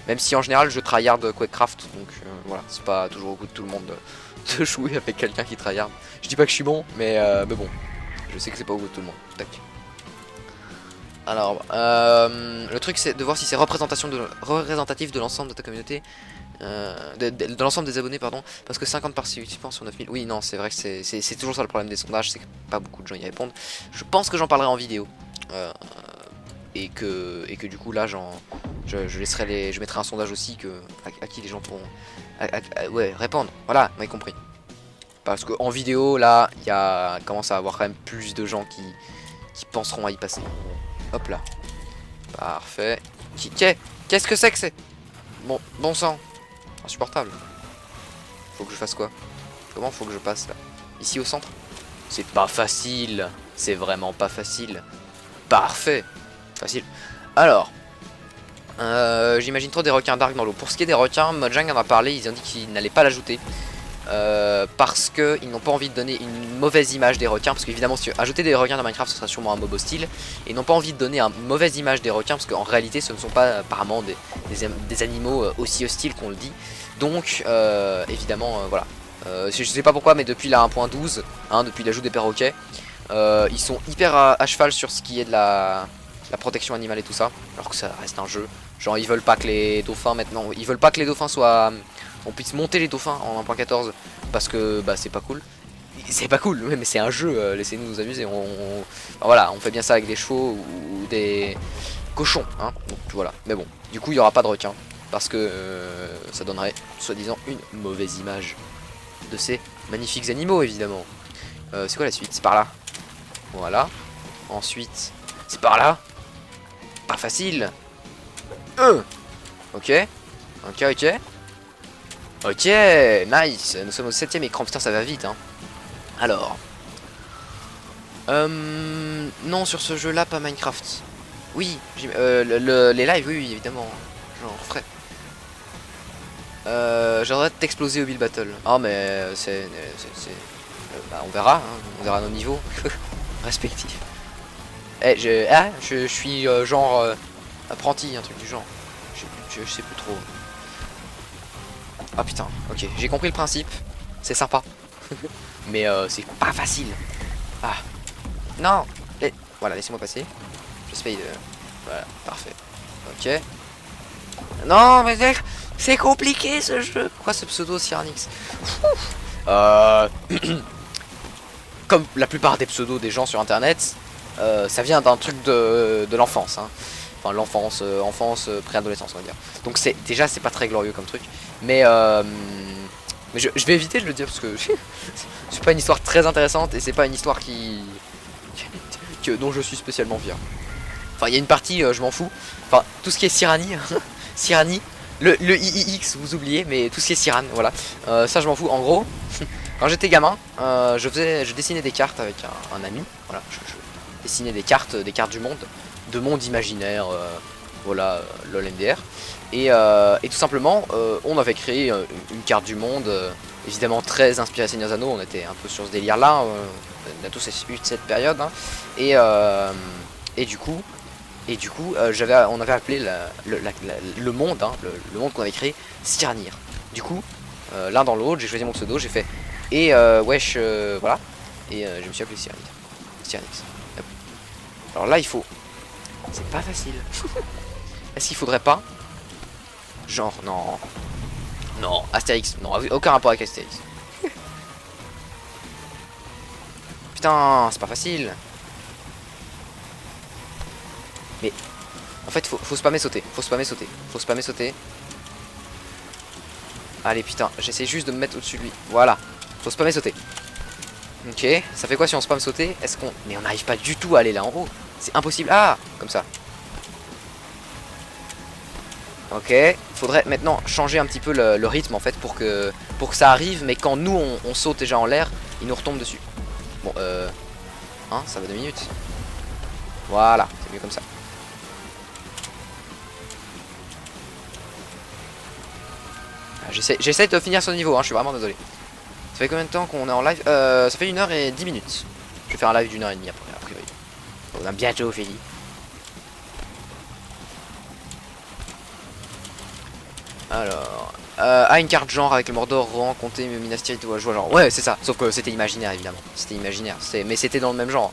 Speaker 1: Même si en général je tryhard Quakecraft, donc voilà, c'est pas toujours au goût de tout le monde de jouer avec quelqu'un qui tryhard. Je dis pas que je suis bon, mais bon, je sais que c'est pas au goût de tout le monde. Tac. Alors, le truc c'est de voir si c'est représentatif de l'ensemble de ta communauté, de l'ensemble des abonnés, pardon, parce que 50 participants sur 9000. Oui, non, c'est vrai que c'est toujours ça le problème des sondages, c'est que pas beaucoup de gens y répondent. Je pense que j'en parlerai en vidéo. Et que du coup là je mettrai un sondage aussi à qui les gens pourront ouais, répondre. Voilà, vous m'avez compris. Parce que en vidéo là commence à avoir quand même plus de gens qui penseront à y passer. Hop là. Parfait. Qu'est-ce que c'est? Bon sang. Insupportable. Faut que je fasse quoi? Comment faut que je passe là? Ici au centre? C'est pas facile. C'est vraiment pas facile. Parfait. Facile. Alors, j'imagine trop des requins dark dans l'eau. Pour ce qui est des requins, Mojang en a parlé, ils ont dit qu'ils n'allaient pas l'ajouter. parce qu'ils n'ont pas envie de donner une mauvaise image des requins, parce qu'évidemment si ajouter des requins dans Minecraft ce sera sûrement un mob hostile, et ils n'ont pas envie de donner une mauvaise image des requins, parce qu'en réalité ce ne sont pas apparemment des animaux aussi hostiles qu'on le dit, donc évidemment voilà. Je sais pas pourquoi mais depuis la 1.12, hein, depuis l'ajout des perroquets, ils sont hyper à cheval sur ce qui est de la protection animale et tout ça, alors que ça reste un jeu. Genre ils veulent pas que les dauphins maintenant, ils veulent pas que les dauphins soient, on puisse monter les dauphins en 1.14 parce que bah c'est pas cool. C'est pas cool, mais c'est un jeu, laissez-nous nous amuser. Voilà, on fait bien ça avec des chevaux ou des cochons, hein. Donc voilà. Mais bon, du coup il y aura pas de requins parce que ça donnerait soi-disant une mauvaise image de ces magnifiques animaux évidemment. C'est quoi la suite? C'est par là. Voilà. Ensuite, c'est par là. Pas facile. Ok. Ok, ok. Ok, nice. Nous sommes au 7ème écran. Putain, ça va vite, hein. Alors. Non, sur ce jeu-là, pas Minecraft. Oui, les lives, oui, oui, évidemment. J'en referai. J'aimerais t'exploser au Build Battle. Ah, mais bah, on verra, hein. On verra nos niveaux respectifs. Eh, je suis genre apprenti, un truc du genre. Je sais plus trop. Ah putain, ok, j'ai compris le principe. C'est sympa. Mais c'est pas facile. Ah. Non. Voilà, laissez-moi passer. J'essaye de... Voilà, parfait. Ok. Non, mais c'est compliqué ce jeu. Pourquoi ce pseudo Cyrannix? Comme la plupart des pseudos des gens sur internet, ça vient d'un truc de l'enfance, hein. Enfin l'enfance, préadolescence on va dire. Donc déjà c'est pas très glorieux comme truc. Mais je vais éviter de le dire parce que c'est pas une histoire très intéressante et c'est pas une histoire dont je suis spécialement fier. Enfin il y a une partie je m'en fous. Enfin tout ce qui est Cyranie, Cyranie, le IIX vous oubliez, mais tout ce qui est Cyrane, voilà. Ça je m'en fous. En gros, quand j'étais gamin, je dessinais des cartes avec un ami. Voilà, je dessinais des cartes du monde, de monde imaginaire, voilà, lol MDR. Et tout simplement, on avait créé une carte du monde, évidemment très inspirée Seigneur des Anneaux. On était un peu sur ce délire là, on a tous eu cette période, hein. Et du coup, on avait appelé le monde, hein, le monde qu'on avait créé, Cyranir. Du coup, l'un dans l'autre, j'ai choisi mon pseudo, j'ai fait et wesh, voilà, et je me suis appelé Cyranir. Cyrannix. Alors là, il faut, c'est pas facile. Est-ce qu'il faudrait pas, genre non, non, Astérix, non, aucun rapport avec Astérix. Putain, c'est pas facile. Mais en fait faut spammer sauter, faut spammer sauter. Allez putain, j'essaie juste de me mettre au-dessus de lui. Voilà, faut spammer sauter. Ok, ça fait quoi si on spam sauter? Est-ce qu'on... Mais on n'arrive pas du tout à aller là en haut. C'est impossible. Ah, comme ça. Ok, faudrait maintenant changer un petit peu le rythme en fait pour que ça arrive, mais quand nous on saute déjà en l'air, il nous retombe dessus. Bon, hein, ça va 2 minutes. Voilà, c'est mieux comme ça. J'essaie de finir ce niveau, hein, je suis vraiment désolé. Ça fait combien de temps qu'on est en live? Ça fait 1h10 minutes. Je vais faire un live d'1h30 après, a priori. On a bientôt fini. Alors... une carte genre avec le Mordor, Rohan, Comté, Minas Tirith, ou genre... Ouais, c'est ça, sauf que c'était imaginaire, évidemment. C'était imaginaire, mais c'était dans le même genre.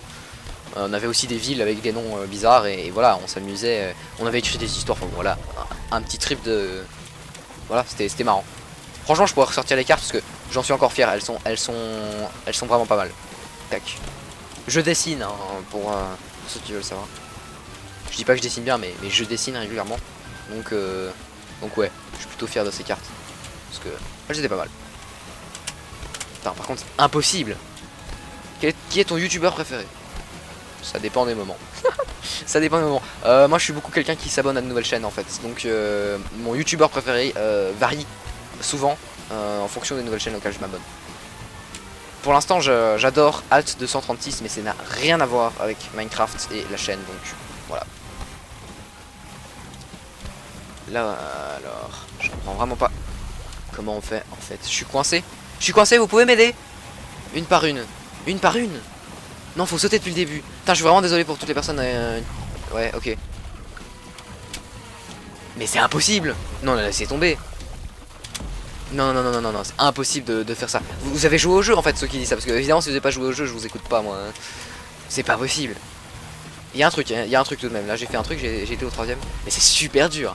Speaker 1: On avait aussi des villes avec des noms bizarres, et voilà, on s'amusait. On avait écrit des histoires, enfin voilà, un petit trip de... Voilà, c'était marrant. Franchement, je pourrais ressortir les cartes parce que j'en suis encore fier. Elles sont vraiment pas mal. Tac. Je dessine, hein, pour ceux qui veulent savoir. Je dis pas que je dessine bien, mais je dessine régulièrement. Donc ouais, je suis plutôt fier de ces cartes parce que elles étaient pas mal. Putain, par contre, c'est impossible. Qui est ton youtubeur préféré? Ça dépend des moments. Ça dépend des moments. Moi je suis beaucoup quelqu'un qui s'abonne à de nouvelles chaînes en fait. Donc mon youtubeur préféré varie souvent en fonction des nouvelles chaînes auxquelles je m'abonne. Pour l'instant j'adore Alt 236, mais ça n'a rien à voir avec Minecraft et la chaîne, donc voilà. Là alors, je comprends vraiment pas comment on fait en fait. Je suis coincé. Je suis coincé, vous pouvez m'aider? Une par une. Une par une. Non, faut sauter depuis le début. Putain, je suis vraiment désolé pour toutes les personnes. Ouais, ok. Mais c'est impossible. Non, laissez tomber. Non, c'est impossible de faire ça. Vous avez joué au jeu en fait, ceux qui disent ça. Parce que évidemment, si vous n'avez pas joué au jeu, je vous écoute pas moi. C'est pas possible. Il y a un truc, il y a un truc tout de même. Là, j'ai fait un truc, j'ai été au 3ème. Mais c'est super dur.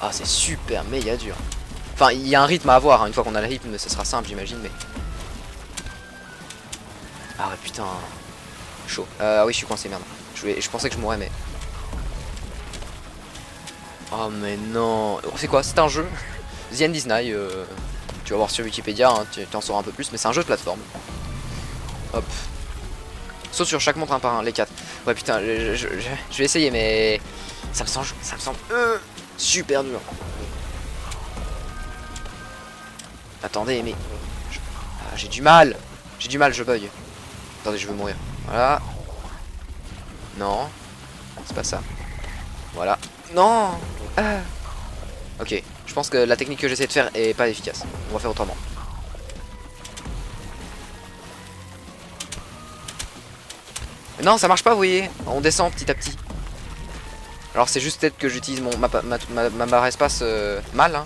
Speaker 1: Ah, c'est super méga dur. Enfin, il y a un rythme à avoir. Hein. Une fois qu'on a le rythme, ce sera simple, j'imagine. Mais. Ah ouais, putain. Chaud. Ah oui, je suis coincé, merde. Je pensais que je mourrais, mais. Oh, mais non. C'est quoi? C'est un jeu. The End is Nigh. Tu vas voir sur Wikipédia, hein, tu en sauras un peu plus. Mais c'est un jeu de plateforme. Hop. Saute sur chaque montre un par un, les 4. Ouais, putain, je vais essayer, mais. Ça me semble super dur. Attendez, mais. Ah, j'ai du mal. Je bug. Attendez, je veux mourir. Voilà. Non. C'est pas ça. Voilà. Non. Ah. Ok. Je pense que la technique que j'essaie de faire est pas efficace. On va faire autrement. Non, ça marche pas, vous voyez. On descend petit à petit. Alors c'est juste peut-être que j'utilise ma barre espace mal. Hein.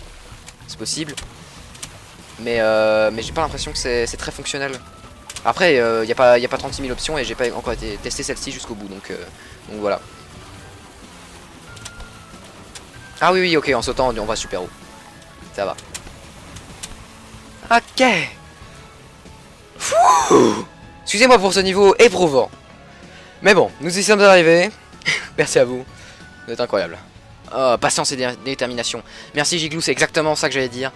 Speaker 1: C'est possible. Mais j'ai pas l'impression que c'est très fonctionnel. Après, y a pas 36 000 options et j'ai pas encore été testé celle-ci jusqu'au bout. Donc voilà. Ah oui, ok, en sautant, on va super haut. Ça va. Ok. Excusez-moi pour ce niveau éprouvant. Mais bon, nous y sommes arrivés. Merci à vous. Vous êtes incroyable. Oh, patience et détermination. Merci Giglou, c'est exactement ça que j'allais dire.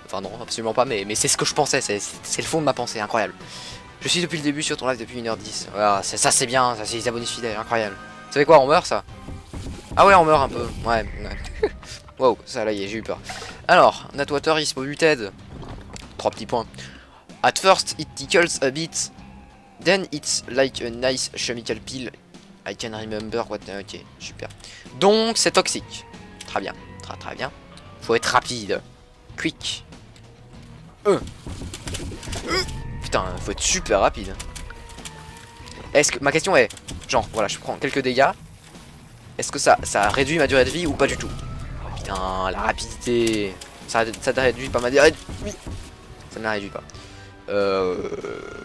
Speaker 1: Enfin non, absolument pas, mais c'est ce que je pensais. C'est le fond de ma pensée, incroyable. Je suis depuis le début sur ton live depuis 1h10. Voilà, ça c'est bien, ça c'est les abonnés fidèles, incroyable. Vous savez quoi, on meurt ça? Ah ouais, on meurt un peu. Ouais. Wow, ça là y est, j'ai eu peur. Alors, that water is polluted. 3 petits points. At first, it tickles a bit. Then it's like a nice chemical peel. I can remember what... Ok, super. Donc, c'est toxique. Très bien. Très bien. Faut être rapide. Quick. Putain, faut être super rapide. Est-ce que... Ma question est... Genre, voilà, je prends quelques dégâts. Est-ce que ça réduit ma durée de vie ou pas du tout? Putain, la rapidité. Ça réduit pas ma durée de vie. Ça ne la réduit pas.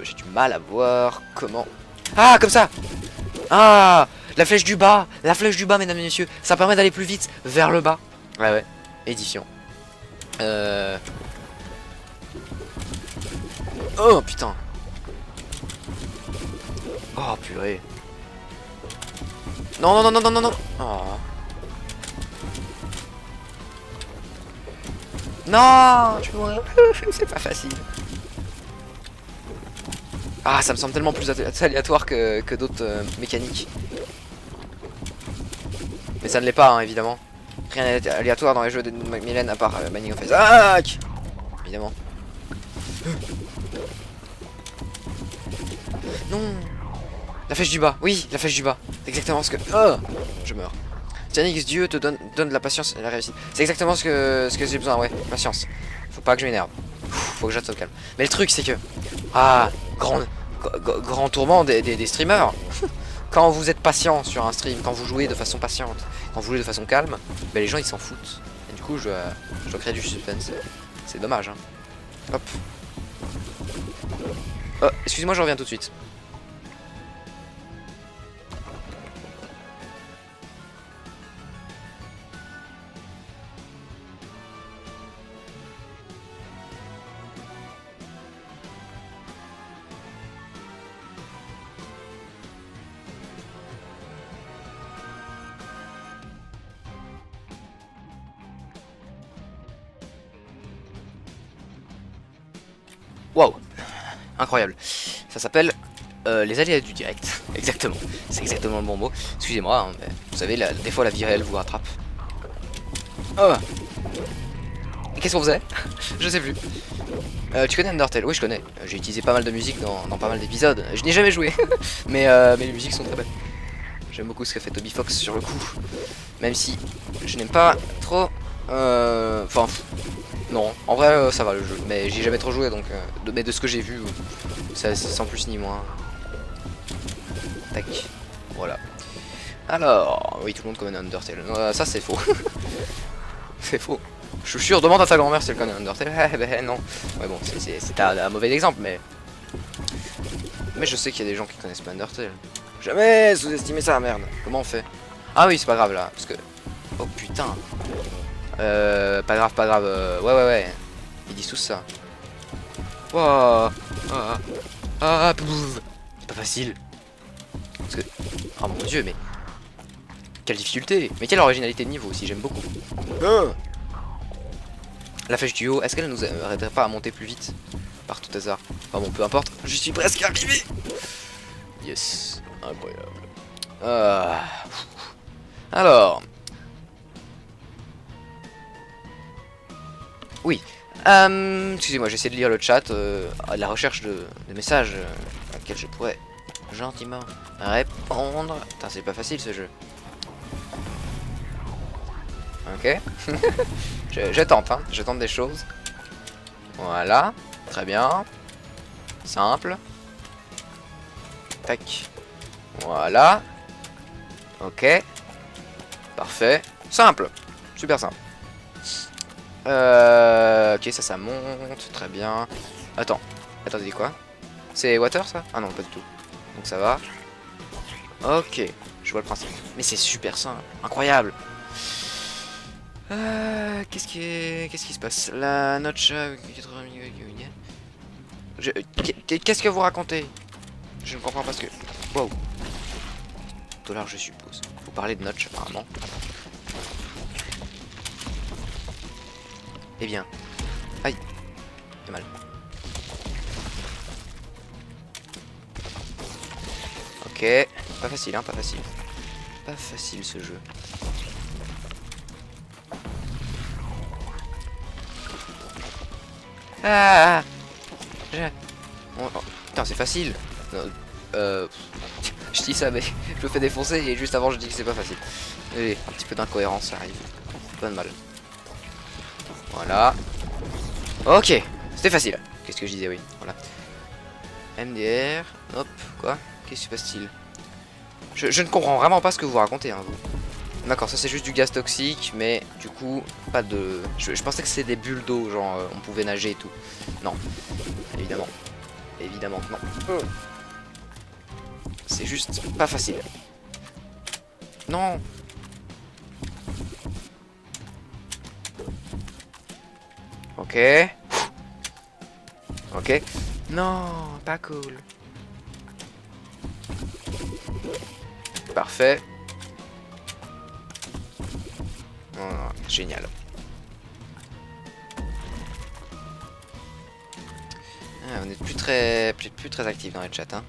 Speaker 1: J'ai du mal à voir comment... Ah, comme ça. Ah, la flèche du bas. La flèche du bas, mesdames et messieurs. Ça permet d'aller plus vite vers le bas. Ouais. Édifiant. Oh, putain. Oh, purée. Non. Oh. Non, je mourrais. C'est pas facile. Ah, ça me semble tellement plus aléatoire que d'autres mécaniques. Mais ça ne l'est pas, hein, évidemment. Rien n'est aléatoire dans les jeux de Macmillan à part Binding of Isaac. Évidemment. Non. La flèche du bas. Oui, la flèche du bas. C'est exactement ce que... Oh, je meurs. Tianix, Dieu te donne de la patience et la réussite. C'est exactement ce que j'ai besoin, ouais. Patience. Faut pas que je m'énerve. Faut que j'attende au calme. Mais le truc, c'est que... Ah, grand tourment des streamers. Quand vous êtes patient sur un stream, quand vous jouez de façon patiente, quand vous jouez de façon calme, ben les gens ils s'en foutent. Et du coup, je dois créer du suspense. C'est dommage, hein. Hop. Oh, excusez-moi, je reviens tout de suite. Waouh, incroyable. Ça s'appelle les aléas du direct. Exactement, c'est exactement le bon mot. Excusez-moi, hein, mais vous savez, des fois la vie réelle vous rattrape. Oh. Qu'est-ce qu'on faisait? Je sais plus. Tu connais Undertale? Oui, je connais. J'ai utilisé pas mal de musique dans pas mal d'épisodes. Je n'ai jamais joué, mais les musiques sont très belles. J'aime beaucoup ce qu'a fait Toby Fox sur le coup. Même si je n'aime pas trop... Enfin... Non, en vrai ça va le jeu, mais j'y ai jamais trop joué donc mais de ce que j'ai vu, c'est sans plus ni moins. Tac, voilà. Alors, oui tout le monde connaît Undertale, ça c'est faux. C'est faux. Je suis sûr, demande à ta grand-mère si elle connaît Undertale. Eh ben non. Ouais bon, c'est un mauvais exemple mais... Mais je sais qu'il y a des gens qui connaissent pas Undertale. Jamais sous-estimer ça, merde. Comment on fait? Ah oui c'est pas grave là, parce que... Oh putain. Pas grave, pas grave. Ouais. Ils disent tous ça. Wow. C'est pas facile. Parce que... Oh mon dieu, mais... Quelle difficulté. Mais quelle originalité de niveau aussi, j'aime beaucoup. La flèche du haut, est-ce qu'elle nous aiderait pas à monter plus vite? Par tout hasard. Enfin bon, peu importe. Je suis presque arrivé. Yes. Incroyable. Alors... Oui. Excusez-moi, j'essaie de lire le chat à la recherche de messages auxquels je pourrais gentiment répondre. Putain, c'est pas facile ce jeu. Ok. je tente, hein. Je tente des choses. Voilà. Très bien. Simple. Tac. Voilà. Ok. Parfait. Simple. Super simple. Ok, ça monte, très bien. Attendez quoi? C'est water ça? Ah non, pas du tout. Donc ça va. Ok, je vois le principe. Mais c'est super simple, incroyable. Qu'est-ce qui se passe? La notch 80 qu'est-ce que vous racontez? Je ne comprends pas ce que... Wow. Dollar je suppose. Vous parlez de notch apparemment. Eh bien. Aïe. J'ai mal. Ok. Pas facile, hein, pas facile. Pas facile ce jeu. Ah oh, putain, c'est facile. Je dis ça, mais je le fais défoncer et juste avant je dis que c'est pas facile. Allez, un petit peu d'incohérence, ça arrive. Pas de mal. Voilà. Ok, c'était facile. Qu'est-ce que je disais, oui. Voilà. MDR. Hop, quoi? Qu'est-ce qui se passe-t-il? Je ne comprends vraiment pas ce que vous racontez, hein, vous. D'accord, ça c'est juste du gaz toxique, mais du coup, pas de... Je pensais que c'était des bulles d'eau, genre on pouvait nager et tout. Non, évidemment. Évidemment que non. C'est juste pas facile. Non. Ok. Ok. Non, pas cool. Parfait. Oh, génial. Ah, on est plus très actif dans le chat, hein.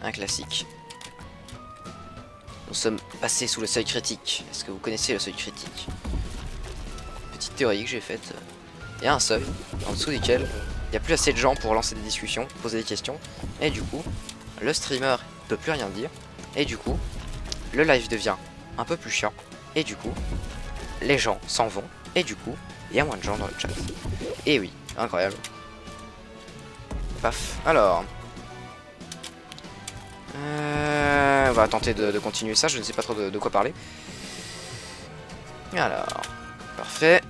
Speaker 1: Un classique. Nous sommes passés sous le seuil critique. Est-ce que vous connaissez le seuil critique? Petite théorie que j'ai faite. Il y a un seuil en dessous duquel il n'y a plus assez de gens pour lancer des discussions, poser des questions, et du coup, le streamer ne peut plus rien dire, et du coup, le live devient un peu plus chiant, et du coup, les gens s'en vont, et du coup, il y a moins de gens dans le chat. Et oui, incroyable. Paf, alors... on va tenter de continuer ça, je ne sais pas trop de quoi parler. Alors, parfait.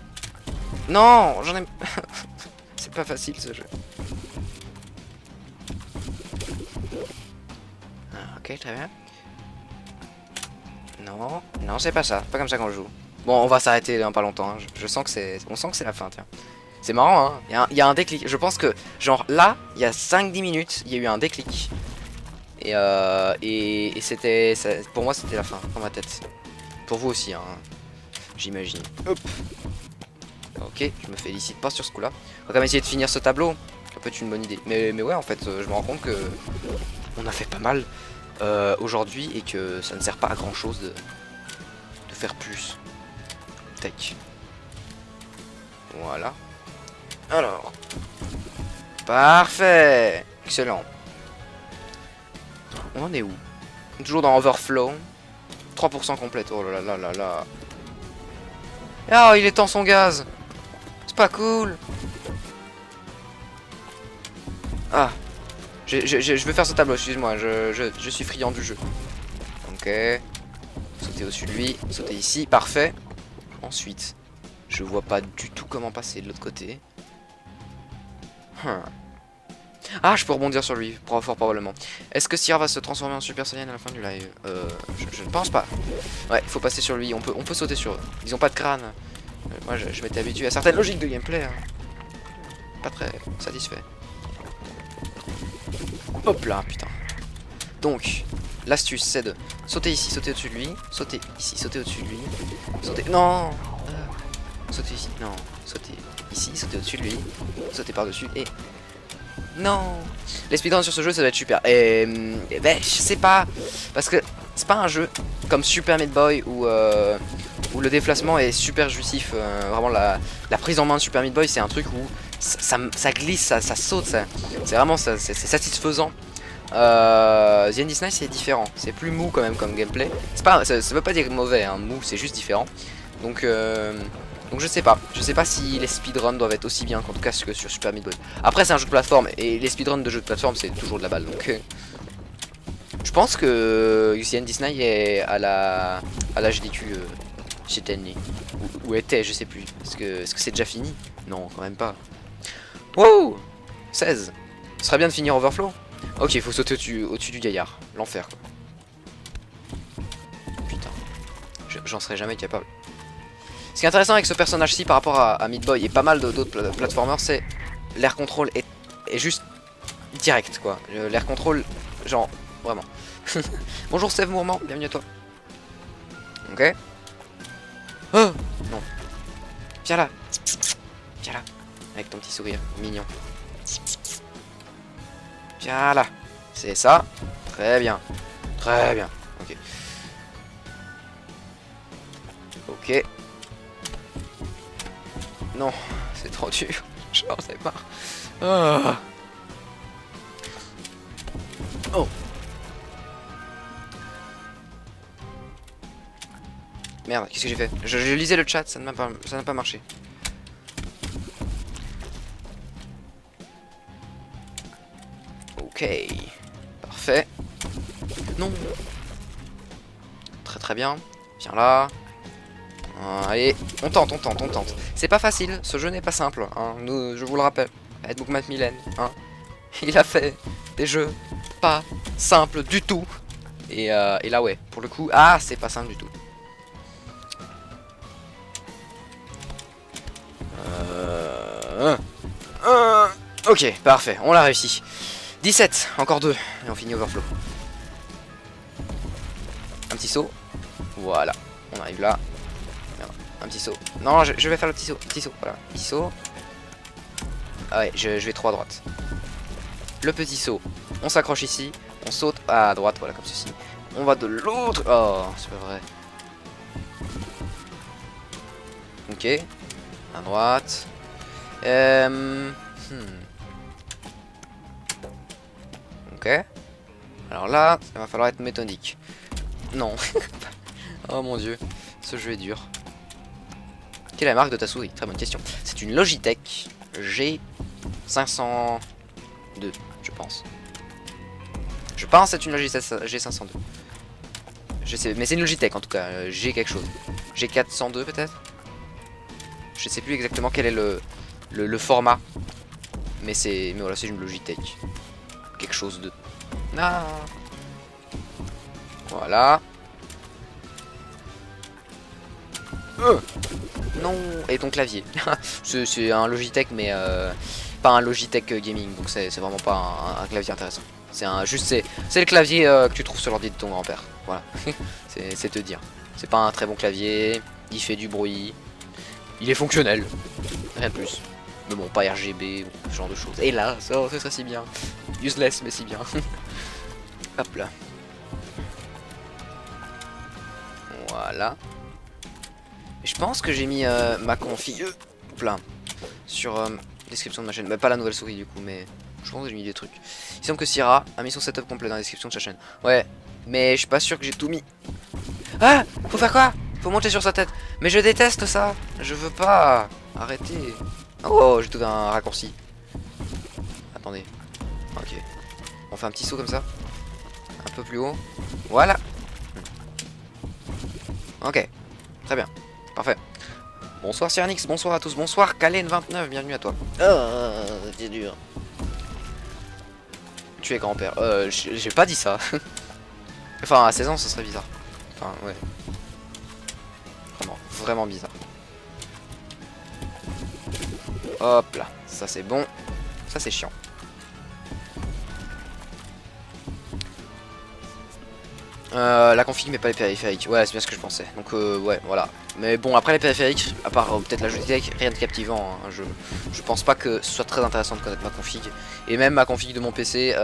Speaker 1: Non, j'en ai... C'est pas facile ce jeu. Ah, ok, très bien. Non, non, c'est pas ça, pas comme ça qu'on joue. Bon, on va s'arrêter dans pas longtemps, hein. Je sens que c'est... On sent que c'est la fin, tiens. C'est marrant, hein. Il y a un déclic. Je pense que, genre, là, il y a 5-10 minutes, il y a eu un déclic. Et c'était... Pour moi, c'était la fin, dans ma tête. Pour vous aussi, hein. J'imagine. Hop. Ok, je me félicite pas sur ce coup-là. On va quand même essayer de finir ce tableau. Ça peut être une bonne idée. Mais ouais, en fait, je me rends compte que... On a fait pas mal aujourd'hui et que ça ne sert pas à grand-chose de faire plus. Tac. Voilà. Alors. Parfait. Excellent. On en est où? Toujours dans Overflow. 3% complète. Oh là là là là. Ah, il est temps son gaz. Pas cool. Ah. Je veux faire ce tableau, excuse-moi, je suis friand du jeu. Ok. Sauter au-dessus de lui, sauter ici, parfait. Ensuite, je vois pas du tout comment passer de l'autre côté. Ah, je peux rebondir sur lui, fort probablement. Est-ce que Sierra va se transformer en Super Saiyan à la fin du live? Je ne pense pas. Ouais, il faut passer sur lui, on peut sauter sur eux. Ils ont pas de crâne. Moi, je m'étais habitué à certaines logiques de gameplay. Hein. Pas très satisfait. Hop là, putain. Donc, l'astuce, c'est de sauter ici, sauter au-dessus de lui. Sauter ici, sauter au-dessus de lui. Sauter... Non sauter ici, non. Sauter ici, sauter au-dessus de lui. Sauter par-dessus et... Non. Les speedruns sur ce jeu, ça va être super. Et ben, je sais pas. Parce que c'est pas un jeu comme Super Meat Boy où le déplacement est super jouissif. Vraiment, la prise en main de Super Meat Boy, c'est un truc où ça glisse, ça saute. C'est vraiment c'est satisfaisant. The End is Nice, c'est différent. C'est plus mou quand même comme gameplay. Ça veut pas dire mauvais, hein. Mou, c'est juste différent. Donc je sais pas si les speedruns doivent être aussi bien qu'en tout cas que sur Super Meat Boy. Après c'est un jeu de plateforme et les speedruns de jeux de plateforme c'est toujours de la balle donc je pense que UCN Disney est à la GDQ chez année ou était, je sais plus. Est-ce que c'est déjà fini? Non, quand même pas. Wow 16. Ce serait bien de finir Overflow. Ok, il faut sauter au-dessus du gaillard. L'enfer quoi. Putain. J'en serais jamais capable. Ce qui est intéressant avec ce personnage-ci par rapport à Meat Boy et pas mal d'autres platformers, c'est l'air control est juste direct quoi. L'air control, genre, vraiment. Bonjour Steve Mourmand, bienvenue à toi. Ok. Oh non. Viens là. Viens là. Avec ton petit sourire mignon. Viens là. C'est ça. Très bien. Très bien. Ok. Ok. Non, c'est trop dur. J'en sais pas. Oh. Oh. Merde, qu'est-ce que j'ai fait? Je lisais le chat, ça n'a pas marché. Ok. Parfait. Non. Très très bien. Viens là. Allez, on tente. C'est pas facile, ce jeu n'est pas simple, hein. Je vous le rappelle. Ed Book Macmillan, hein. Il a fait des jeux pas simples du tout. Et là ouais, pour le coup, c'est pas simple du tout. Ok, parfait, on l'a réussi. 17, encore 2, et on finit Overflow. Un petit saut. Voilà, on arrive là. Un petit saut. Non, je vais faire le petit saut. Petit saut, voilà. Petit saut. Ah ouais, je vais trop à droite. Le petit saut. On s'accroche ici. On saute à droite, voilà, comme ceci. On va de l'autre. Oh, c'est pas vrai. Ok. À droite. Ok. Alors là, il va falloir être méthodique. Non. Oh mon dieu. Ce jeu est dur. Quelle est la marque de ta souris? Très bonne question. C'est une Logitech G502, je pense. Je pense que c'est une Logitech G502. Je sais, mais c'est une Logitech en tout cas. G quelque chose. G402 peut-être. Je sais plus exactement quel est le format. Mais voilà, c'est une Logitech. Quelque chose de... Ah. Voilà. Non, et ton clavier. C'est un Logitech mais pas un Logitech gaming, donc c'est vraiment pas un clavier intéressant. C'est le clavier que tu trouves sur l'ordi de ton grand-père. Voilà, c'est te dire. C'est pas un très bon clavier, il fait du bruit, il est fonctionnel, rien de plus. Mais bon, pas RGB ou ce genre de choses. Et là, ça serait si bien. Useless mais si bien. Hop là. Voilà. Je pense que j'ai mis ma config plein sur description de ma chaîne. Bah, pas la nouvelle souris du coup, mais je pense que j'ai mis des trucs. Il semble que Sierra a mis son setup complet dans la description de sa chaîne. Ouais, mais je suis pas sûr que j'ai tout mis. Ah, faut faire quoi? Faut monter sur sa tête. Mais je déteste ça. Je veux pas. Arrêtez. Oh, j'ai trouvé un raccourci. Attendez. Ok. On fait un petit saut comme ça. Un peu plus haut. Voilà. Ok. Très bien. Parfait. Bonsoir Cyrnix, bonsoir à tous. Bonsoir Kalen29, bienvenue à toi. C'est dur. Tu es grand-père. J'ai pas dit ça. Enfin, à 16 ans, ce serait bizarre. Enfin, ouais. Vraiment, vraiment bizarre. Hop là, ça c'est bon. Ça c'est chiant. La config mais pas les périphériques. Ouais, c'est bien ce que je pensais. Donc ouais, voilà. Mais bon, après les périphériques, à part peut-être la Logitech, rien de captivant. Hein. Je pense pas que ce soit très intéressant de connaître ma config. Et même ma config de mon PC,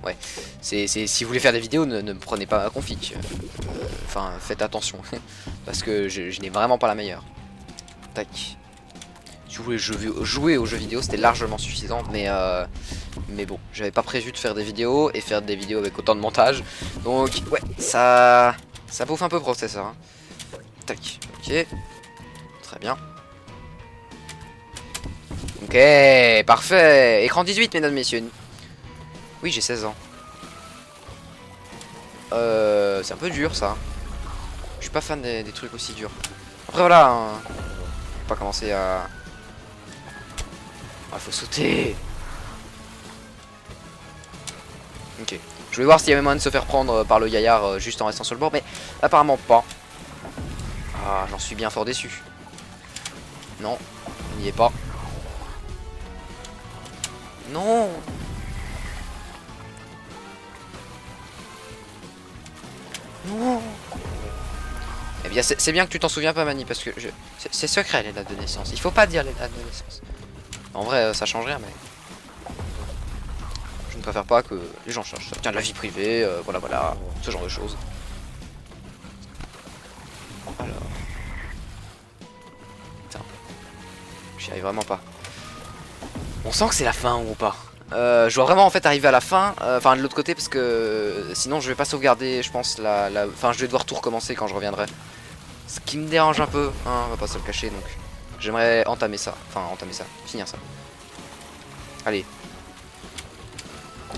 Speaker 1: ouais. Si vous voulez faire des vidéos, ne me prenez pas ma config. Enfin, faites attention. Parce que je n'ai vraiment pas la meilleure. Tac. Si vous voulez jouer aux jeux vidéo, c'était largement suffisant. Mais bon, j'avais pas prévu de faire des vidéos et faire des vidéos avec autant de montage. Donc ouais, ça bouffe un peu le processeur. Hein. Tac, ok. Très bien. Ok, parfait. Écran 18, mesdames, messieurs. Oui, j'ai 16 ans. C'est un peu dur, ça. Je suis pas fan des trucs aussi durs. Après, voilà. Hein. Faut pas commencer à... Ah, faut sauter. Ok. Je voulais voir s'il y avait moyen de se faire prendre par le gaillard juste en restant sur le bord, mais apparemment pas. Ah, j'en suis bien fort déçu. Non, il n'y est pas. Non. Non. Eh bien, c'est bien que tu t'en souviens pas, Mani, parce que c'est secret les dates de naissance. Il faut pas dire les dates de naissance. En vrai, ça change rien, mais... Je ne préfère pas que les gens cherchent. Ça tient de la vie privée, voilà, ce genre de choses. Alors... Putain. J'y arrive vraiment pas. On sent que c'est la fin ou pas. Je dois vraiment en fait arriver à la fin, enfin de l'autre côté parce que sinon je vais pas sauvegarder je pense enfin je vais devoir tout recommencer quand je reviendrai. Ce qui me dérange un peu, hein, on va pas se le cacher donc. J'aimerais entamer ça, finir ça. Allez.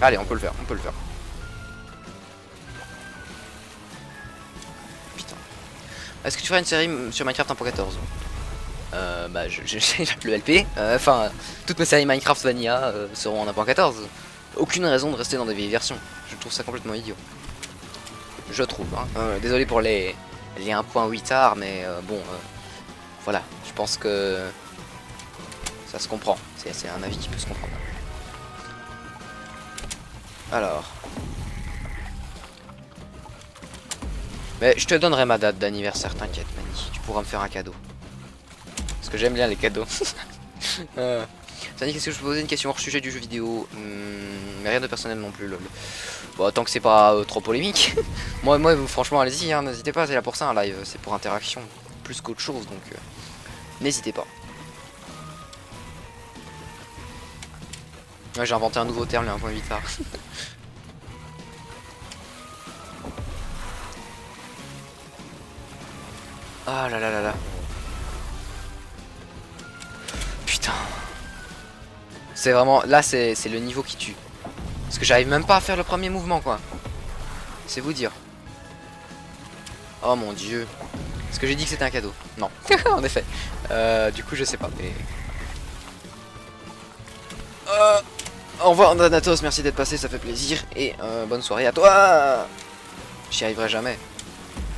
Speaker 1: Allez, on peut le faire. Putain. Est-ce que tu feras une série sur Minecraft 1.14? Bah j'ai le LP, enfin toutes mes séries Minecraft Vanilla seront en 1.14. Aucune raison de rester dans des vieilles versions. Je trouve ça complètement idiot. Je trouve, hein. Désolé pour les 1.8 tard, mais bon, voilà, je pense que ça se comprend. C'est un avis qui peut se comprendre. Alors. Mais je te donnerai ma date d'anniversaire, t'inquiète, Mani. Tu pourras me faire un cadeau. Parce que j'aime bien les cadeaux. Sani, qu'est-ce que je peux poser une question hors sujet du jeu vidéo? Mais rien de personnel non plus, lol. Bon, tant que c'est pas trop polémique. moi, franchement, allez-y, hein, n'hésitez pas, c'est là pour ça un live. C'est pour interaction, plus qu'autre chose, donc n'hésitez pas. Ouais, j'ai inventé un nouveau terme, les 1.8 tard. Ah là là là là. Putain. C'est vraiment... Là, c'est le niveau qui tue. Parce que j'arrive même pas à faire le premier mouvement, quoi. C'est vous dire. Oh mon dieu. Est-ce que j'ai dit que c'était un cadeau? Non. En effet. Du coup, je sais pas. Mais... Au revoir, Danatos. Merci d'être passé, ça fait plaisir. Et bonne soirée à toi. J'y arriverai jamais.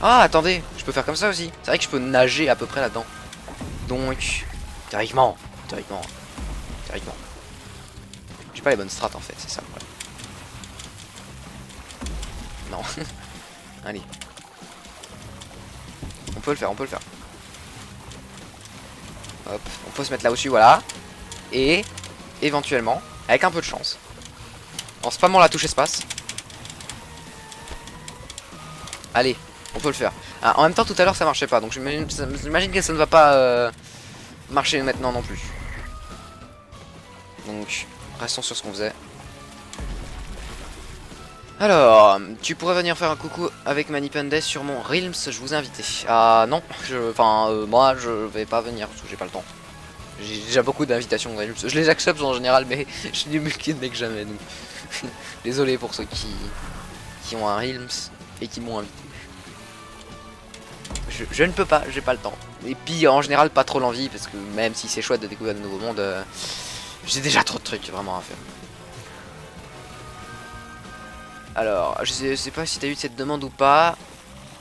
Speaker 1: Ah, attendez. Je peux faire comme ça aussi. C'est vrai que je peux nager à peu près là-dedans. Donc... Théoriquement. J'ai pas les bonnes strats en fait, c'est ça le problème. Non. Allez. On peut le faire. Hop, on peut se mettre là au-dessus, voilà. Et éventuellement, avec un peu de chance, en spammant la touche espace. Allez, on peut le faire. Ah, en même temps, tout à l'heure ça marchait pas, donc j'imagine que ça ne va pas marcher maintenant non plus. Donc, restons sur ce qu'on faisait. Alors, tu pourrais venir faire un coucou avec Manipendes sur mon Realms, je vous ai invité. Ah non, moi je vais pas venir parce que j'ai pas le temps. J'ai déjà beaucoup d'invitations dans Realms. Je les accepte en général, mais je ne multi-deck que jamais. Donc. Désolé pour ceux qui ont un Realms et qui m'ont invité. Je ne peux pas, j'ai pas le temps. Et puis en général pas trop l'envie parce que même si c'est chouette de découvrir de nouveaux mondes, j'ai déjà trop de trucs vraiment à faire. Alors, je sais pas si t'as eu cette demande ou pas.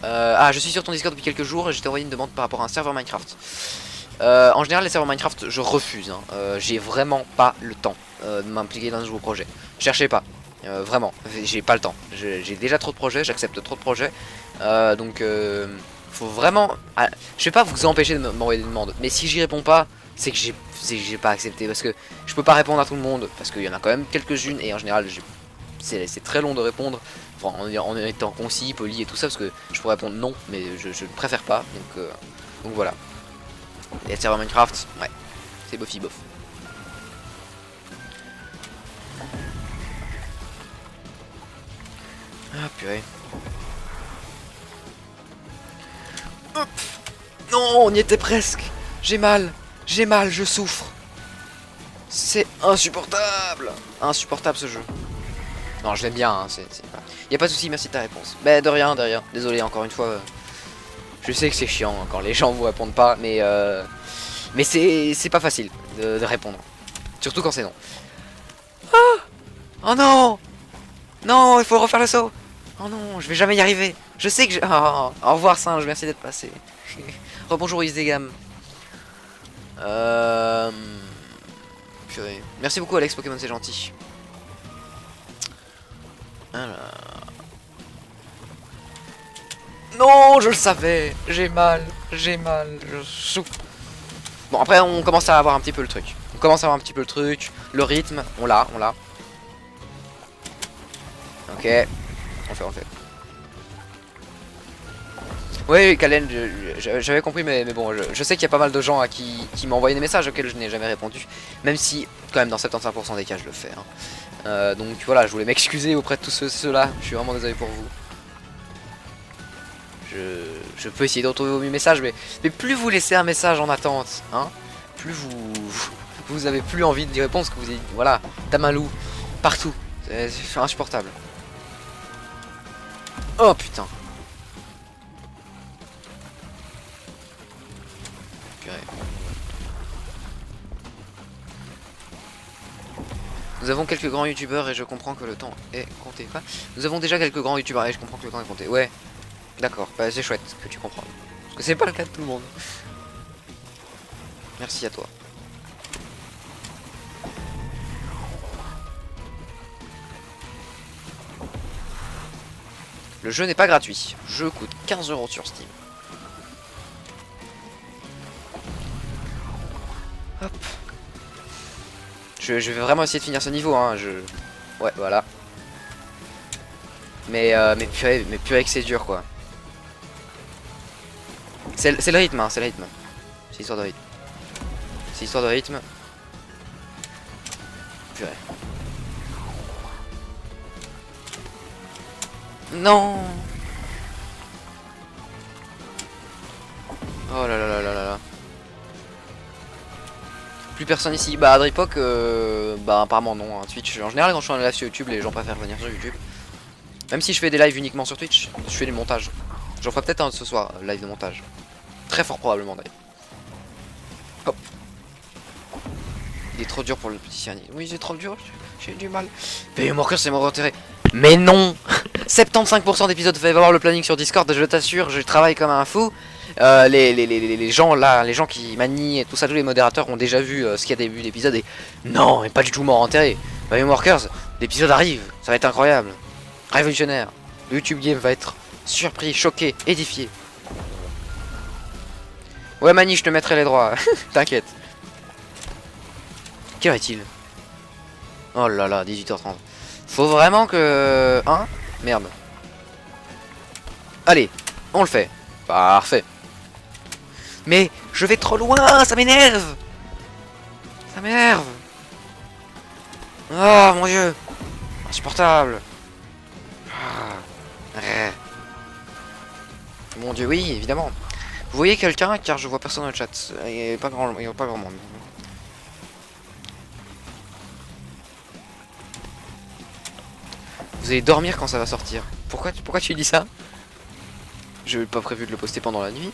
Speaker 1: Ah, je suis sur ton Discord depuis quelques jours et je t'ai envoyé une demande par rapport à un serveur Minecraft. En général les serveurs Minecraft je refuse, hein. J'ai vraiment pas le temps de m'impliquer dans un nouveau projet. Cherchez pas, vraiment, j'ai pas le temps. J'ai déjà trop de projets, j'accepte trop de projets. Donc faut vraiment... Ah, je vais pas vous empêcher de m'envoyer des demandes, mais si j'y réponds pas, c'est que j'ai pas accepté. Parce que je peux pas répondre à tout le monde, parce qu'il y en a quand même quelques-unes et en général c'est très long de répondre. Enfin, en étant concis, poli et tout ça, parce que je pourrais répondre non, mais je ne préfère pas. Donc voilà. Et le serveur Minecraft, ouais, c'est bofi bof. Ah purée. Hop. Non, on y était presque. J'ai mal, je souffre. C'est insupportable. Insupportable ce jeu. Non, je l'aime bien, hein, y a pas de souci, merci de ta réponse. Bah de rien, de rien. Désolé encore une fois. Je sais que c'est chiant hein, quand les gens vous répondent pas, mais c'est pas facile de répondre. Surtout quand c'est non. Ah, oh non. Non, il faut refaire le saut. Oh non, je vais jamais y arriver. Je sais que oh, au revoir singe, merci d'être passé. Rebonjour Isdegam. Purée. Merci beaucoup Alex Pokémon, c'est gentil. Alors... Non, je le savais. J'ai mal, je souffre. Bon, après, on commence à avoir un petit peu le truc. Le rythme, on l'a. Ok, on fait. Oui, Kalen, j'avais compris, mais bon, je sais qu'il y a pas mal de gens à qui m'ont envoyé des messages auxquels je n'ai jamais répondu. Même si, quand même, dans 75% des cas, je le fais. Hein. Donc voilà, je voulais m'excuser auprès de tous ceux-là. Je suis vraiment désolé pour vous. Je peux essayer de retrouver vos messages, mais plus vous laissez un message en attente, hein, plus vous avez plus envie d'y répondre, parce que vous êtes, voilà, Tamalou, partout, c'est insupportable. Oh putain. Purée. Nous avons quelques grands youtubeurs et je comprends que le temps est compté. Quoi ? Nous avons déjà quelques grands youtubeurs et je comprends que le temps est compté. Ouais. D'accord, bah c'est chouette que tu comprends. Parce que c'est pas le cas de tout le monde. Merci à toi. Le jeu n'est pas gratuit. Le jeu coûte 15 € sur Steam. Hop. Je vais vraiment essayer de finir ce niveau. Hein. Ouais, voilà. Mais purée que c'est dur quoi. C'est le rythme, hein, c'est le rythme. C'est l'histoire de rythme. C'est l'histoire de rythme. Purée. Non. Oh là là là là là. Plus personne ici. Bah, Adripoc, bah apparemment non. Hein. Twitch, en général, quand je suis en live sur YouTube, les gens préfèrent venir sur YouTube. Même si je fais des lives uniquement sur Twitch, je fais du montage. J'en ferai peut-être un ce soir, live de montage. Très fort probablement d'ailleurs. Hop. Il est trop dur pour le petit Cyranic. Oui, c'est trop dur, j'ai du mal. Mais mon cœur, c'est mon intérêt. Mais non. 75% d'épisodes fait valoir le planning sur Discord, je t'assure, je travaille comme un fou. Les gens là, les gens qui manient et tout ça, tous les modérateurs ont déjà vu ce qu'il y a début d'épisode et non, mais pas du tout mort enterré. Bah, Workers, l'épisode arrive, ça va être incroyable, révolutionnaire. Le YouTube Game va être surpris, choqué, édifié. Ouais Mani, je te mettrai les droits, t'inquiète. Quelle heure est-il? Oh là là, 18h30. Faut vraiment que... Hein? Merde. Allez, on le fait. Parfait. Mais je vais trop loin, ça m'énerve. Ça m'énerve. Oh mon dieu. Insupportable. Mon dieu, oui, évidemment. Vous voyez quelqu'un car je vois personne dans le chat. Il n'y a pas grand monde. Vous allez dormir quand ça va sortir. Pourquoi tu dis ça? Je n'avais pas prévu de le poster pendant la nuit.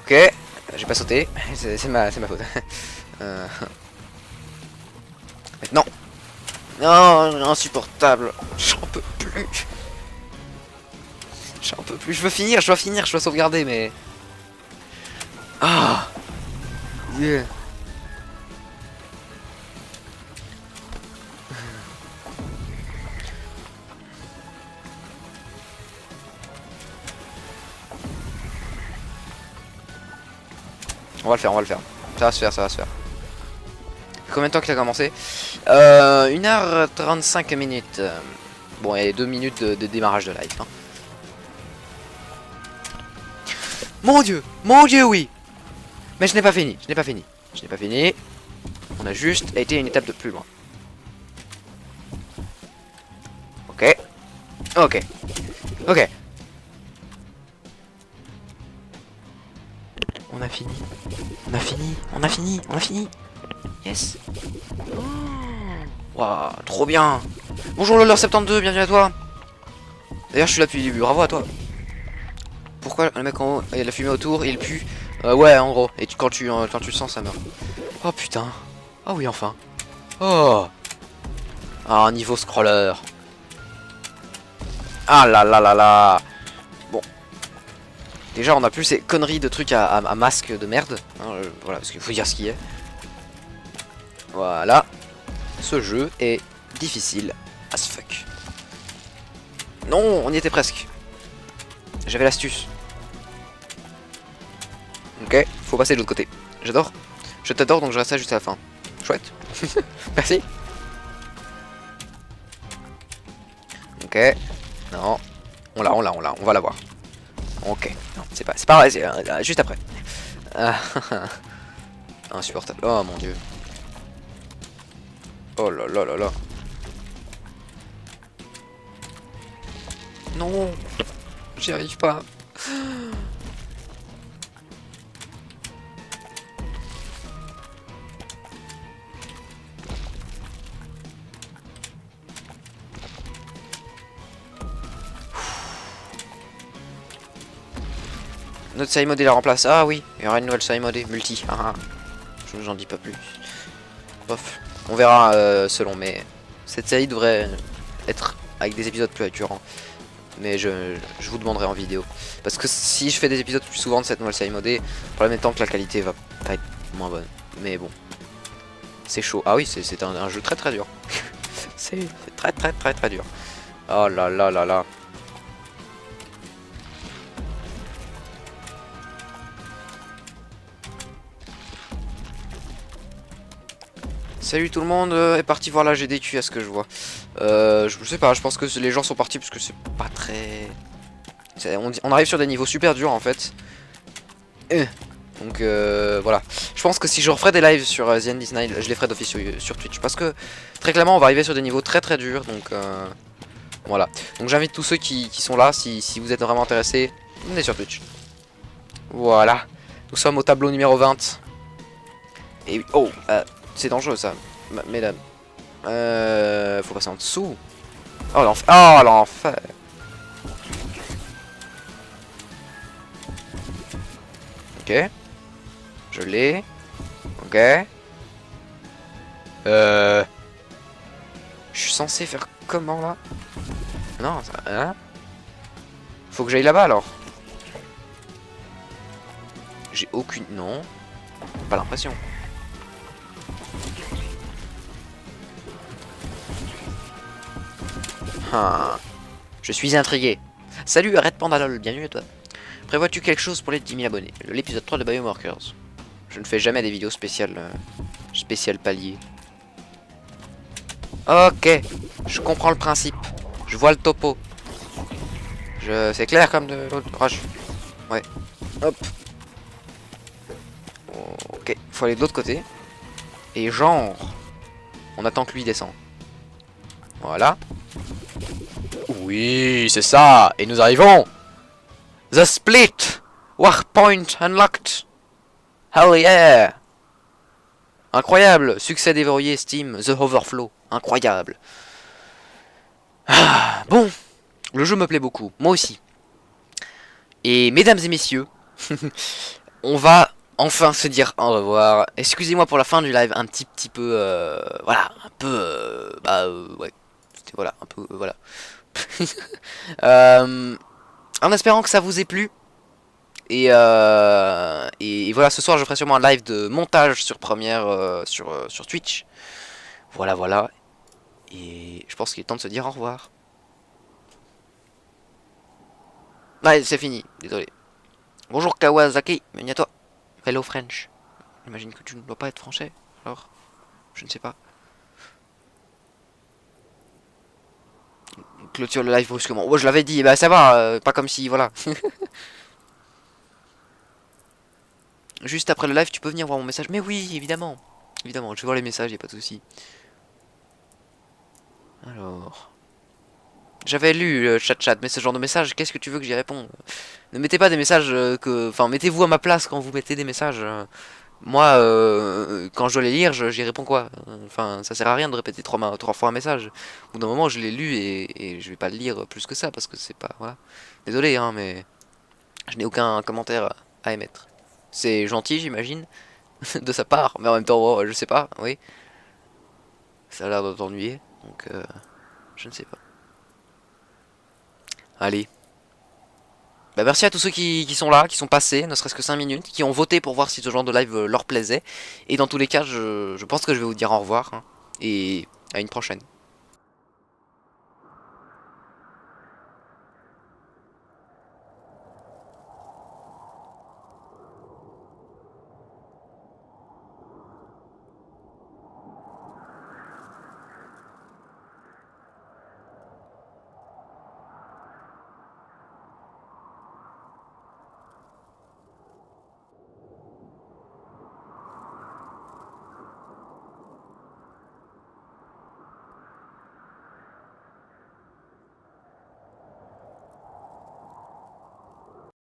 Speaker 1: Ok, j'ai pas sauté. C'est ma faute. Non. Non, insupportable. J'en peux plus. J'en peux plus. Je dois finir, je dois sauvegarder, mais... Ah yeah. On va le faire. Ça va se faire, ça va se faire. Combien de temps qu'il a commencé 1h35 minutes. Bon, il y a 2 minutes de démarrage de live. Hein. Mon dieu, oui. Mais je n'ai pas fini, On a juste été une étape de plus loin. Ok. On a fini. Yes. Waouh, trop bien. Bonjour Loller72, bienvenue à toi. D'ailleurs, je suis là depuis le début, bravo à toi. Pourquoi le mec en haut, il y a de la fumée autour, il pue. Ouais, en gros. Et quand tu le sens, ça meurt. Oh putain. Ah oui, enfin. Oh. Ah, un niveau scroller. Ah là là là là. Bon. Déjà, on a plus ces conneries de trucs à masque de merde. Hein, voilà, parce qu'il faut dire ce qui est. Voilà. Ce jeu est difficile as fuck. Non, on y était presque. J'avais l'astuce. Ok, faut passer de l'autre côté. J'adore. Je t'adore, donc je reste là jusqu'à la fin. Chouette. Merci. Ok. Non. On l'a. On va l'avoir. Ok. Non, c'est pas vrai, c'est juste après. Insupportable. Oh mon dieu. Oh là là là là. Non. J'y arrive pas. Notre side mode la remplace. Ah oui, il y aura une nouvelle side mode multi. Je vous en dis pas plus. Bof. On verra selon, mais cette série devrait être avec des épisodes plus récurrents. Mais je vous demanderai en vidéo. Parce que si je fais des épisodes plus souvent de cette nouvelle série modée, pour le même temps que la qualité va pas être moins bonne. Mais bon. C'est chaud. Ah oui, c'est un jeu très très dur. C'est très dur. Oh là là là là. Salut tout le monde, est parti voir la GDQ à ce que je vois. Je sais pas, je pense que les gens sont partis parce que c'est pas très... On arrive sur des niveaux super durs en fait. Donc voilà. Je pense que si je referai des lives sur The End is Nile, je les ferai d'office sur Twitch. Parce que très clairement on va arriver sur des niveaux très durs. Donc voilà. Donc j'invite tous ceux qui sont là, si vous êtes vraiment intéressés, venez sur Twitch. Voilà. Nous sommes au tableau numéro 20. Et oh, c'est dangereux ça, mesdames. Faut passer en dessous. Oh l'enfer. Oh l'enfer. Ok. Je l'ai. Ok. Je suis censé faire comment là? Non, ça... Hein? Faut que j'aille là-bas alors. J'ai aucune... Non. Pas l'impression. Je suis intrigué. Salut Red Pandalol, bienvenue à toi. Prévois-tu quelque chose pour les 10 000 abonnés? L'épisode 3 de Biomarkers. Je ne fais jamais des vidéos spéciales palier. Ok, je comprends le principe. Je vois le topo. C'est clair comme de l'autre rush. Ouais. Hop. Ok, faut aller de l'autre côté. Et genre, on attend que lui descende. Voilà. Oui, c'est ça. Et nous arrivons. The Split. Warpoint unlocked. Hell yeah. Incroyable. Succès déverrouillé Steam. The Overflow. Incroyable. Ah, bon. Le jeu me plaît beaucoup. Moi aussi. Et mesdames et messieurs, on va enfin se dire au revoir. Excusez-moi pour la fin du live un petit peu... voilà. Un peu... ouais. Voilà. Un peu... voilà. En espérant que ça vous ait plu. Et voilà, ce soir je ferai sûrement un live de montage sur Première sur Twitch. Voilà, voilà. Et je pense qu'il est temps de se dire au revoir. Ouais, c'est fini, désolé. Bonjour Kawasaki, bienvenue à toi. Hello French. J'imagine que tu ne dois pas être français, alors je ne sais pas. Clôture le live brusquement. Oh, je l'avais dit, bah ça va, pas comme si, voilà. Juste après le live, tu peux venir voir mon message. Mais oui, évidemment. Évidemment, je vais voir les messages, y a pas de souci. Alors... J'avais lu le chat, mais ce genre de message, qu'est-ce que tu veux que j'y réponde? Ne mettez pas des messages que... Enfin, mettez-vous à ma place quand vous mettez des messages. Moi, quand je dois les lire, j'y réponds quoi? Enfin, ça sert à rien de répéter trois fois un message. Au bout d'un moment, je l'ai lu et je vais pas le lire plus que ça parce que c'est pas... Voilà. Désolé, hein, mais je n'ai aucun commentaire à émettre. C'est gentil, j'imagine, de sa part, mais en même temps, oh, je sais pas, oui. Ça a l'air de t'ennuyer, donc je ne sais pas. Allez. Bah merci à tous ceux qui sont là, qui sont passés, ne serait-ce que 5 minutes, qui ont voté pour voir si ce genre de live leur plaisait. Et dans tous les cas, je pense que je vais vous dire au revoir, hein, et à une prochaine.